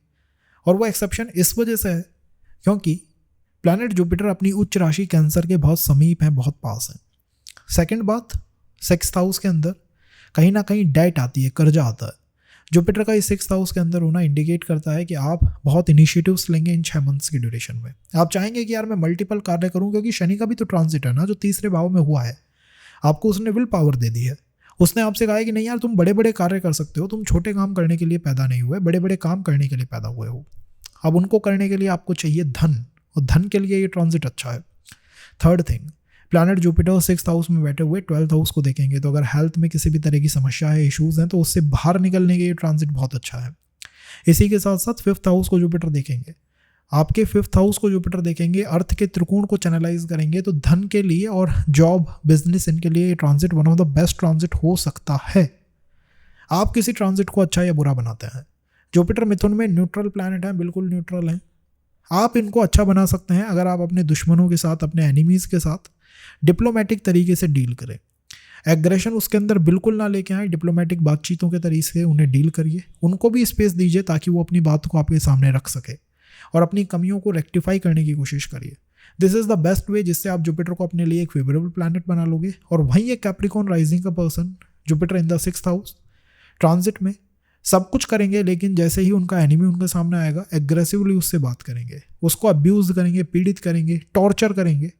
और वो एक्सेप्शन इस वजह से है क्योंकि प्लैनेट जुपिटर अपनी उच्च राशि कैंसर के बहुत समीप हैं, बहुत पास हैं। सेकंड बात, 6th हाउस के अंदर कहीं ना कहीं डेट आती है, कर्जा आता है। जुपिटर का इस 6th हाउस के अंदर होना इंडिकेट करता है कि आप बहुत इनिशिएटिव्स लेंगे इन 6 मंथ्स की ड्यूरेशन में। आप चाहेंगे कि यार मैं मल्टीपल कार्य करूं, क्योंकि शनि का भी तो ट्रांजिट है ना, जो 3रे भाव में हुआ है। आपको उसने विल पावर दे दी है। उसने आपसे कहा है कि नहीं यार, तुम बड़े बड़े कार्य कर सकते हो, तुम छोटे काम करने के लिए पैदा नहीं हुए, बड़े बड़े काम करने के लिए पैदा हुए हो। अब उनको करने के लिए आपको चाहिए धन, और धन के लिए ये ट्रांजिट अच्छा है। Third thing, planet Jupiter 6th house में बैठे हुए 12th हाउस को देखेंगे, तो अगर हेल्थ में किसी भी तरह की समस्या है, इश्यूज हैं, तो उससे बाहर निकलने के ये ट्रांजिट बहुत अच्छा है। इसी के साथ साथ 5th हाउस को जुपिटर देखेंगे, आपके 5th हाउस को जुपिटर देखेंगे, अर्थ के त्रिकोण को चैनलाइज करेंगे, तो धन के लिए और जॉब, बिजनेस, इनके लिए ये transit one of the best transit हो सकता है। आप किसी ट्रांजिट को अच्छा या बुरा बनाते हैं। जुपिटर मिथुन में न्यूट्रल प्लैनेट है, बिल्कुल न्यूट्रल है। आप इनको अच्छा बना सकते हैं अगर आप अपने दुश्मनों के साथ, अपने एनिमीज़ के साथ डिप्लोमेटिक तरीके से डील करें। एग्रेशन उसके अंदर बिल्कुल ना लेके आए, डिप्लोमेटिक बातचीतों के तरीके से उन्हें डील करिए। उनको भी स्पेस दीजिए ताकि वो अपनी बात को आपके सामने रख सके, और अपनी कमियों को रेक्टिफाई करने की कोशिश करिए। This is the best way जिससे आप जुपिटर को अपने लिए एक फेवरेबल प्लैनेट बना लोगे। और वहीं एक कैप्रिकॉर्न राइजिंग का person, Jupiter in the 6th house transit में सब कुछ करेंगे, लेकिन जैसे ही उनका एनिमी उनके सामने आएगा, एग्रेसिवली उससे बात करेंगे, उसको अब्यूज करेंगे, पीड़ित करेंगे, टॉर्चर करेंगे,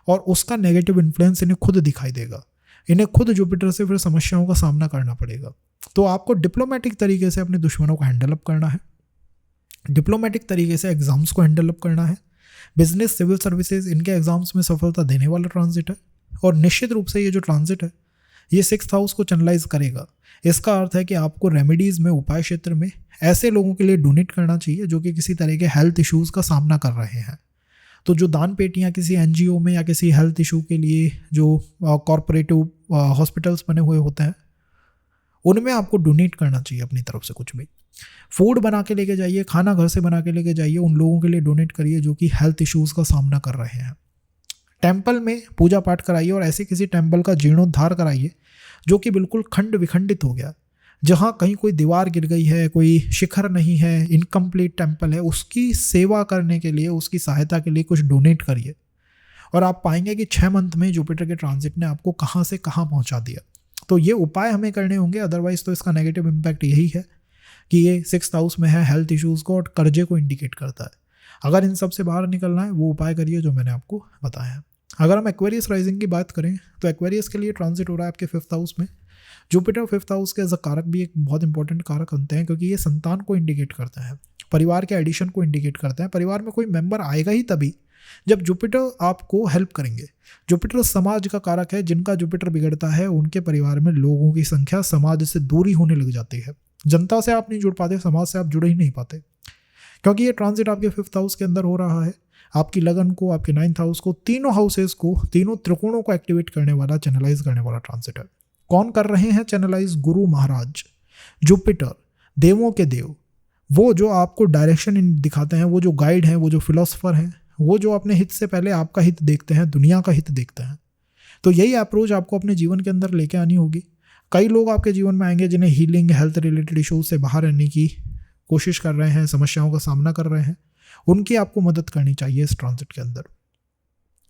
और उसका नेगेटिव इन्फ्लुएंस इन्हें खुद दिखाई देगा। इन्हें खुद जुपिटर से फिर समस्याओं का सामना करना पड़ेगा। तो आपको डिप्लोमेटिक तरीके से अपने दुश्मनों को हैंडल अप करना है, डिप्लोमेटिक तरीके से एग्जाम्स को हैंडल अप करना है। बिजनेस, सिविल सर्विसेज, इनके एग्जाम्स में सफलता देने वाला ट्रांजिट है। और निश्चित रूप से ये जो ट्रांजिट है, ये 6th हाउस को चैनलाइज करेगा। इसका अर्थ है कि आपको रेमेडीज़ में, उपाय क्षेत्र में ऐसे लोगों के लिए डोनेट करना चाहिए जो कि किसी तरह के हेल्थ इश्यूज़ का सामना कर रहे हैं। तो जो दान पेटियाँ किसी NGO में या किसी हेल्थ इशू के लिए जो कॉरपोरेटिव हॉस्पिटल्स बने हुए होते हैं, उनमें आपको डोनेट करना चाहिए अपनी तरफ से कुछ भी। फूड बना के लेके जाइए, खाना घर से बना के लेके जाइए, उन लोगों के लिए डोनेट करिए जो कि हेल्थ इश्यूज़ का सामना कर रहे हैं। टेम्पल में पूजा पाठ कराइए, और ऐसे किसी टेम्पल का जीर्णोद्धार कराइए जो कि बिल्कुल खंड विखंडित हो गया, जहाँ कहीं कोई दीवार गिर गई है, कोई शिखर नहीं है, इनकम्प्लीट टेम्पल है, उसकी सेवा करने के लिए, उसकी सहायता के लिए कुछ डोनेट करिए। और आप पाएंगे कि 6 मंथ में जुपिटर के ट्रांजिट ने आपको कहाँ से कहाँ पहुँचा दिया। तो ये उपाय हमें करने होंगे, अदरवाइज तो इसका नेगेटिव इम्पैक्ट यही है कि ये 6th हाउस में है, हेल्थ इश्यूज़ को और कर्जे को इंडिकेट करता है। अगर इन सब से बाहर निकलना है, वो उपाय करिए जो मैंने आपको बताया है। अगर हम एक्वेरियस राइजिंग की बात करें तो एक्वेरियस के लिए ट्रांजिट हो रहा है आपके 5th हाउस में। जुपिटर 5th हाउस के एज अ कारक भी एक बहुत इंपॉर्टेंट कारक बनते हैं, क्योंकि ये संतान को इंडिकेट करते हैं, परिवार के एडिशन को इंडिकेट करते हैं। परिवार में कोई मेंबर आएगा ही तभी जब जुपिटर आपको हेल्प करेंगे। जुपिटर समाज का कारक है, जिनका जुपिटर बिगड़ता है उनके परिवार में लोगों की संख्या समाज से दूरी होने लग जाती है। जनता से आप नहीं जुड़ पाते, समाज से आप जुड़ ही नहीं पाते, क्योंकि ये ट्रांजिट आपके 5th हाउस के अंदर हो रहा है। आपकी लगन को, आपके 9th हाउस को, तीनों हाउसेस को, तीनों त्रिकोणों को एक्टिवेट करने वाला, चैनलाइज करने वाला ट्रांजिट है। कौन कर रहे हैं चैनलाइज? गुरु महाराज, जुपिटर, देवों के देव, वो जो आपको डायरेक्शन दिखाते हैं, वो जो गाइड हैं, वो जो फिलोसफर हैं, वो जो अपने हित से पहले आपका हित देखते हैं, दुनिया का हित देखते हैं। तो यही अप्रोच आपको अपने जीवन के अंदर लेके आनी होगी। कई लोग आपके जीवन में आएंगे जिन्हें हीलिंग, हेल्थ रिलेटेड इशूज से बाहर रहने की कोशिश कर रहे हैं, समस्याओं का सामना कर रहे हैं, उनकी आपको मदद करनी चाहिए इस ट्रांजिट के अंदर,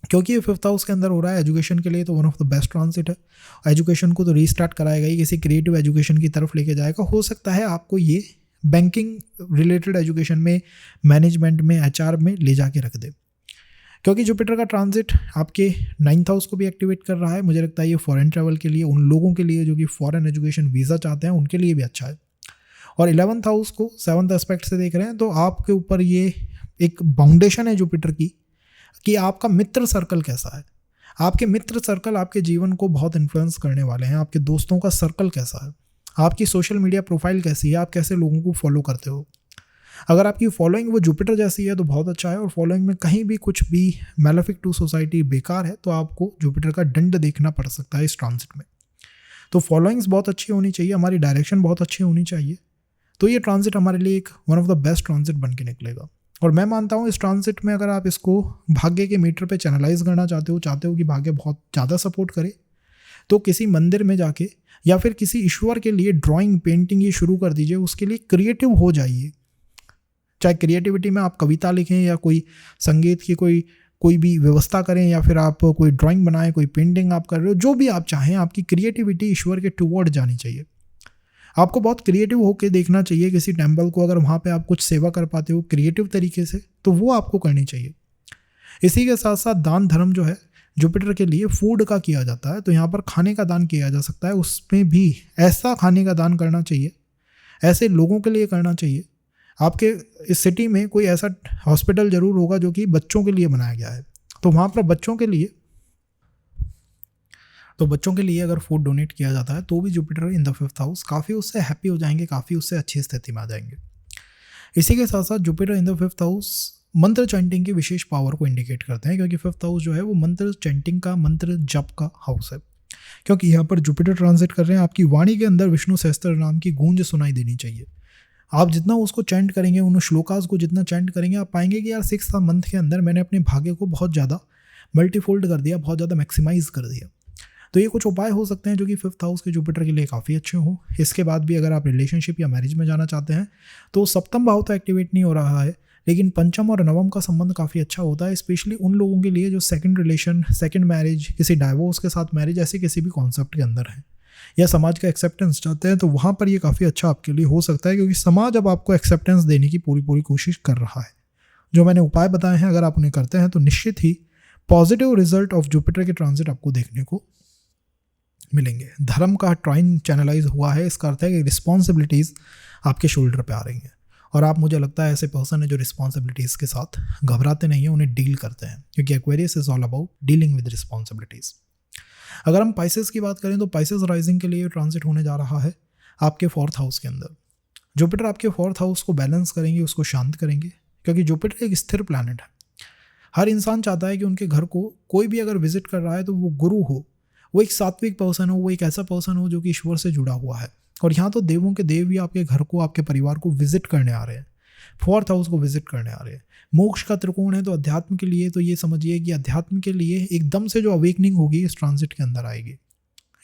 क्योंकि ये 5th हाउस के अंदर हो रहा है। एजुकेशन के लिए तो one of the best transit है। एजुकेशन को तो रीस्टार्ट कराएगा ही, किसी क्रिएटिव एजुकेशन की तरफ लेके जाएगा। हो सकता है आपको ये बैंकिंग रिलेटेड एजुकेशन में, मैनेजमेंट में, HR में ले जाके रख दे, क्योंकि जुपिटर का ट्रांजिट आपके 9th हाउस को भी एक्टिवेट कर रहा है। मुझे लगता है ये फॉरेन ट्रैवल के लिए, उन लोगों के लिए जो कि फॉरेन एजुकेशन वीज़ा चाहते हैं, उनके लिए भी अच्छा है। और 11th हाउस को 7th एस्पेक्ट से देख रहे हैं, तो आपके ऊपर ये एक बाउंडेशन है जुपिटर की कि आपका मित्र सर्कल कैसा है। आपके मित्र सर्कल आपके जीवन को बहुत इन्फ्लुएंस करने वाले हैं। आपके दोस्तों का सर्कल कैसा है, आपकी सोशल मीडिया प्रोफाइल कैसी है, आप कैसे लोगों को फॉलो करते हो। अगर आपकी फॉलोइंग वो जुपिटर जैसी है तो बहुत अच्छा है, और फॉलोइंग में कहीं भी कुछ भी मैलेफिक टू सोसाइटी बेकार है तो आपको जुपिटर का दंड देखना पड़ सकता है इस ट्रांजिट में। तो फॉलोइंग्स बहुत अच्छी होनी चाहिए, हमारी डायरेक्शन बहुत अच्छी होनी चाहिए। तो ये ट्रांजिट हमारे लिए एक one of the best transit बन के निकलेगा। और मैं मानता हूँ इस ट्रांजिट में अगर आप इसको भाग्य के मीटर पे चैनलाइज करना चाहते हो कि भाग्य बहुत ज़्यादा सपोर्ट करे, तो किसी मंदिर में जाके या फिर किसी ईश्वर के लिए ड्राइंग, पेंटिंग ये शुरू कर दीजिए। उसके लिए क्रिएटिव हो जाइए, चाहे क्रिएटिविटी में आप कविता लिखें या कोई संगीत की कोई भी व्यवस्था करें, या फिर आप कोई ड्राइंग बनाएं, कोई पेंटिंग आप कर रहे हो, जो भी आप चाहें, आपकी क्रिएटिविटी ईश्वर के टुवर्ड जानी चाहिए। आपको बहुत क्रिएटिव होकर देखना चाहिए किसी टेम्पल को। अगर वहाँ पे आप कुछ सेवा कर पाते हो क्रिएटिव तरीके से, तो वो आपको करनी चाहिए। इसी के साथ साथ दान धर्म जो है जुपिटर के लिए फूड का किया जाता है, तो यहाँ पर खाने का दान किया जा सकता है। उसमें भी ऐसा खाने का दान करना चाहिए, ऐसे लोगों के लिए करना चाहिए। आपके इस सिटी में कोई ऐसा हॉस्पिटल ज़रूर होगा जो कि बच्चों के लिए बनाया गया है, तो वहाँ पर बच्चों के लिए अगर फूड डोनेट किया जाता है तो भी Jupiter in the 5th house काफ़ी उससे हैप्पी हो जाएंगे, काफ़ी उससे अच्छी स्थिति में आ जाएंगे। इसी के साथ साथ Jupiter in the 5th house मंत्र चैंटिंग की विशेष पावर को इंडिकेट करते हैं, क्योंकि 5th हाउस जो है वो मंत्र चैंटिंग का, मंत्र जप का हाउस है। क्योंकि यहाँ पर जुपिटर ट्रांजिट कर रहे हैं, आपकी वाणी के अंदर विष्णु सहस्त्र नाम की गूंज सुनाई देनी चाहिए। आप जितना उसको चैंट करेंगे, उन श्लोकास को जितना चैंट करेंगे, आप पाएंगे कि यार 6th मंथ के अंदर मैंने अपने भाग्य को बहुत ज़्यादा मल्टीफोल्ड कर दिया, बहुत ज़्यादा मैक्सिमाइज कर दिया। तो ये कुछ उपाय हो सकते हैं जो कि 5th हाउस के जुपिटर के लिए काफ़ी अच्छे हों। इसके बाद भी अगर आप रिलेशनशिप या मैरिज में जाना चाहते हैं तो 7वां भाव तो एक्टिवेट नहीं हो रहा है, लेकिन 5th और 9th का संबंध काफ़ी अच्छा होता है, स्पेशली उन लोगों के लिए जो सेकंड रिलेशन, सेकंड मैरिज, किसी डाइवोर्स के साथ मैरिज, ऐसे किसी भी कॉन्सेप्ट के अंदर है या समाज का एक्सेप्टेंस चाहते हैं, तो वहाँ पर ये काफ़ी अच्छा आपके लिए हो सकता है, क्योंकि समाज अब आपको एक्सेप्टेंस देने की पूरी कोशिश कर रहा है। जो मैंने उपाय बताए हैं, अगर आप उन्हें करते हैं तो निश्चित ही पॉजिटिव रिजल्ट ऑफ जुपिटर के ट्रांजिट आपको देखने को मिलेंगे। धर्म का ट्राइन चैनलाइज हुआ है, इसका अर्थ है कि रिस्पॉन्सिबिलिटीज़ आपके शोल्डर पे आ रही हैं, और आप, मुझे लगता है, ऐसे पर्सन है जो रिस्पॉन्सिबिलिटीज़ के साथ घबराते नहीं हैं, उन्हें डील करते हैं, क्योंकि Aquarius is all about dealing with responsibilities. अगर हम पाइसेस की बात करें तो पाइसेस राइजिंग के लिए ट्रांजिट होने जा रहा है आपके 4th हाउस के अंदर। जुपिटर आपके 4th हाउस को बैलेंस करेंगे, उसको शांत करेंगे, क्योंकि जुपिटर एक स्थिर प्लैनेट है। हर इंसान चाहता है कि उनके घर को कोई भी अगर विजिट कर रहा है तो वो गुरु हो, वो एक सात्विक पर्सन हो, वो एक ऐसा पर्सन हो जो कि ईश्वर से जुड़ा हुआ है। और यहाँ तो देवों के देव भी आपके घर को, आपके परिवार को विजिट करने आ रहे हैं, 4th हाउस को विजिट करने आ रहे हैं। मोक्ष का त्रिकोण है, तो अध्यात्म के लिए तो ये समझिए कि अध्यात्म के लिए एकदम से जो अवेकनिंग होगी इस ट्रांजिट के अंदर आएगी।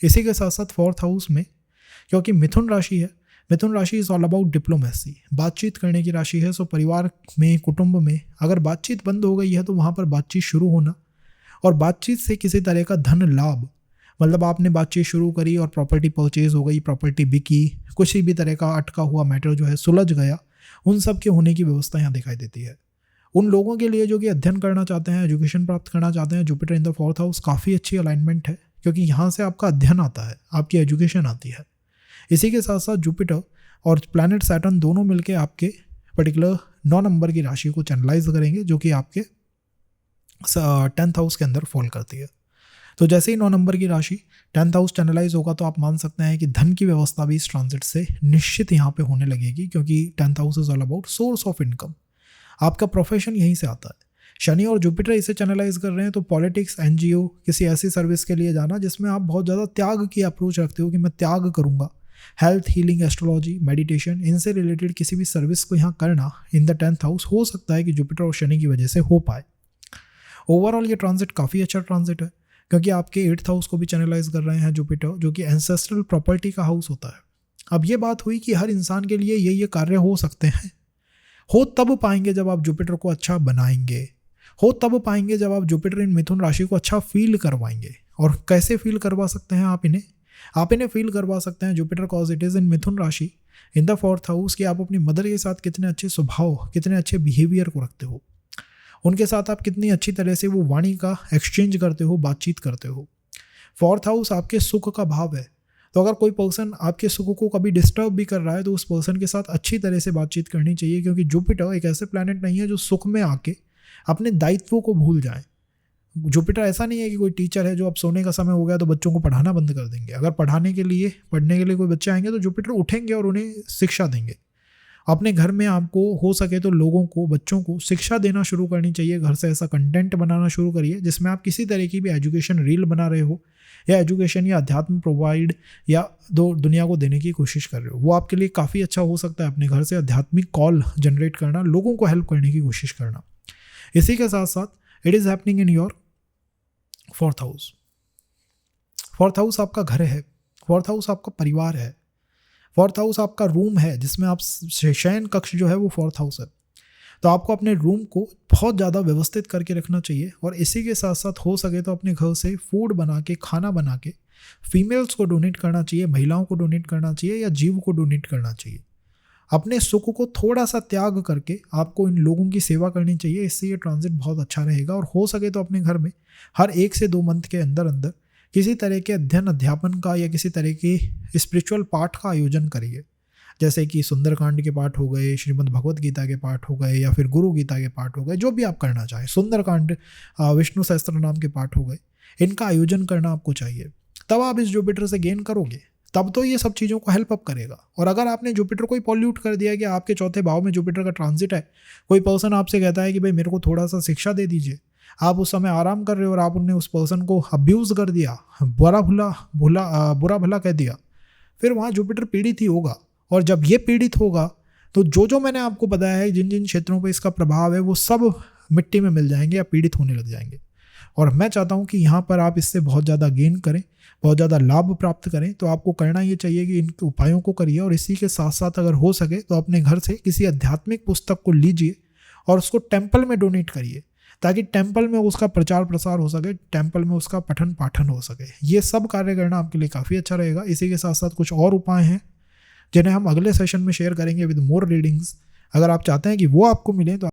इसी के साथ साथ 4th हाउस में, क्योंकि मिथुन राशि है, मिथुन राशि इज ऑल अबाउट डिप्लोमेसी, बातचीत करने की राशि है। सो परिवार में, कुटुंब में अगर बातचीत बंद हो गई है तो वहाँ पर बातचीत शुरू होना, और बातचीत से किसी तरह का धन लाभ, मतलब आपने बातचीत शुरू करी और प्रॉपर्टी परचेज हो गई, प्रॉपर्टी बिकी, कुछ भी तरह का अटका हुआ मैटर जो है सुलझ गया, उन सब के होने की व्यवस्था यहाँ दिखाई देती है। उन लोगों के लिए जो कि अध्ययन करना चाहते हैं, एजुकेशन प्राप्त करना चाहते हैं, Jupiter in the 4th house काफ़ी अच्छी अलाइनमेंट है, क्योंकि यहाँ से आपका अध्ययन आता है, आपकी एजुकेशन आती है। इसी के साथ साथ जुपिटर और प्लैनेट सैटर्न दोनों मिलकर आपके पर्टिकुलर 9 नंबर की राशि को चैनलाइज करेंगे, जो कि आपके 10th हाउस के अंदर फॉल करती है। तो जैसे ही 9 नंबर की राशि 10th हाउस चैनलाइज होगा तो आप मान सकते हैं कि धन की व्यवस्था भी इस ट्रांजिट से निश्चित यहाँ पे होने लगेगी, क्योंकि 10th house is all about source of income. आपका प्रोफेशन यहीं से आता है। शनि और जुपिटर इसे चैनलाइज कर रहे हैं, तो पॉलिटिक्स, एनजीओ, किसी ऐसी सर्विस के लिए जाना जिसमें आप बहुत ज़्यादा त्याग की अप्रोच रखते हो कि मैं त्याग करूँगा। हेल्थ, हीलिंग, एस्ट्रोलॉजी, मेडिटेशन, इनसे रिलेटेड किसी भी सर्विस को यहाँ करना इन द 10th हाउस हो सकता है कि जुपिटर और शनि की वजह से हो पाए। ओवरऑल ये ट्रांजिट काफ़ी अच्छा ट्रांजिट है, क्योंकि आपके 8th हाउस को भी चैनलाइज कर रहे हैं जुपिटर, जो कि एंसेस्ट्रल प्रॉपर्टी का हाउस होता है। अब ये बात हुई कि हर इंसान के लिए ये कार्य हो सकते हैं। हो तब पाएंगे जब आप जुपिटर को अच्छा बनाएंगे, हो तब पाएंगे जब आप जुपिटर इन मिथुन राशि को अच्छा फील करवाएंगे। और कैसे फील करवा सकते हैं आप इन्हें फील करवा सकते हैं Jupiter cause it is in Mithun राशि इन द 4th हाउस, कि आप अपनी मदर के साथ कितने अच्छे स्वभाव, कितने अच्छे बिहेवियर को रखते हो, उनके साथ आप कितनी अच्छी तरह से वो वाणी का एक्सचेंज करते हो, बातचीत करते हो। 4th हाउस आपके सुख का भाव है, तो अगर कोई पर्सन आपके सुख को कभी डिस्टर्ब भी कर रहा है तो उस पर्सन के साथ अच्छी तरह से बातचीत करनी चाहिए, क्योंकि जुपिटर एक ऐसे प्लैनेट नहीं है जो सुख में आके अपने दायित्वों को भूल जाए। जुपिटर ऐसा नहीं है कि कोई टीचर है जो अब सोने का समय हो गया तो बच्चों को पढ़ाना बंद कर देंगे। अगर पढ़ने के लिए कोई बच्चे आएंगे तो जुपिटर उठेंगे और उन्हें शिक्षा देंगे। अपने घर में आपको हो सके तो लोगों को, बच्चों को शिक्षा देना शुरू करनी चाहिए। घर से ऐसा कंटेंट बनाना शुरू करिए जिसमें आप किसी तरह की भी एजुकेशन रील बना रहे हो, या एजुकेशन या अध्यात्म प्रोवाइड या दुनिया को देने की कोशिश कर रहे हो। वो आपके लिए काफ़ी अच्छा हो सकता है। अपने घर से आध्यात्मिक कॉल जनरेट करना, लोगों को हेल्प करने की कोशिश करना। इसी के साथ साथ it is happening in your 4th house. 4th house आपका घर है, 4th हाउस आपका परिवार है, 4th हाउस आपका रूम है जिसमें आप शयन कक्ष जो है वो 4th हाउस है। तो आपको अपने रूम को बहुत ज़्यादा व्यवस्थित करके रखना चाहिए। और इसी के साथ साथ हो सके तो अपने घर से फूड बना के, खाना बना के फीमेल्स को डोनेट करना चाहिए, महिलाओं को डोनेट करना चाहिए, या जीव को डोनेट करना चाहिए। अपने सुख को थोड़ा सा त्याग करके आपको इन लोगों की सेवा करनी चाहिए। इससे ये ट्रांजिट बहुत अच्छा रहेगा। और हो सके तो अपने घर में हर 1 से 2 मंथ के अंदर अंदर किसी तरह के अध्यापन का या किसी तरह के स्पिरिचुअल पाठ का आयोजन करिए, जैसे कि सुंदरकांड के पाठ हो गए, श्रीमद् भगवत गीता के पाठ हो गए, या फिर गुरु गीता के पाठ हो गए, जो भी आप करना चाहें। सुंदरकांड, विष्णु सहस्त्र नाम के पाठ हो गए, इनका आयोजन करना आपको चाहिए। तब आप इस जुपिटर से गेन करोगे, तब तो ये सब चीज़ों को हेल्प अप करेगा। और अगर आपने जुपिटर को ही पॉल्यूट कर दिया कि आपके 4थे भाव में जुपिटर का ट्रांजिट है, कोई पर्सन आपसे कहता है कि भाई मेरे को थोड़ा सा शिक्षा दे दीजिए, आप उस समय आराम कर रहे हो और आपने उस पर्सन को अब्यूज़ कर दिया, बुरा भला कह दिया, फिर वहाँ जुपिटर पीड़ित ही होगा। और जब ये पीड़ित होगा तो जो मैंने आपको बताया है, जिन जिन क्षेत्रों पर इसका प्रभाव है, वो सब मिट्टी में मिल जाएंगे या पीड़ित होने लग जाएंगे। और मैं चाहता हूँ कि यहाँ पर आप इससे बहुत ज़्यादा गेन करें, बहुत ज़्यादा लाभ प्राप्त करें। तो आपको करना ये चाहिए कि इन उपायों को करिए। और इसी के साथ साथ अगर हो सके तो अपने घर से किसी आध्यात्मिक पुस्तक को लीजिए और उसको टेम्पल में डोनेट करिए, ताकि टेम्पल में उसका प्रचार प्रसार हो सके, टेम्पल में उसका पठन पाठन हो सके। ये सब कार्य करना आपके लिए काफ़ी अच्छा रहेगा। इसी के साथ साथ कुछ और उपाय हैं जिन्हें हम अगले सेशन में शेयर करेंगे विद मोर रीडिंग्स। अगर आप चाहते हैं कि वो आपको मिलें तो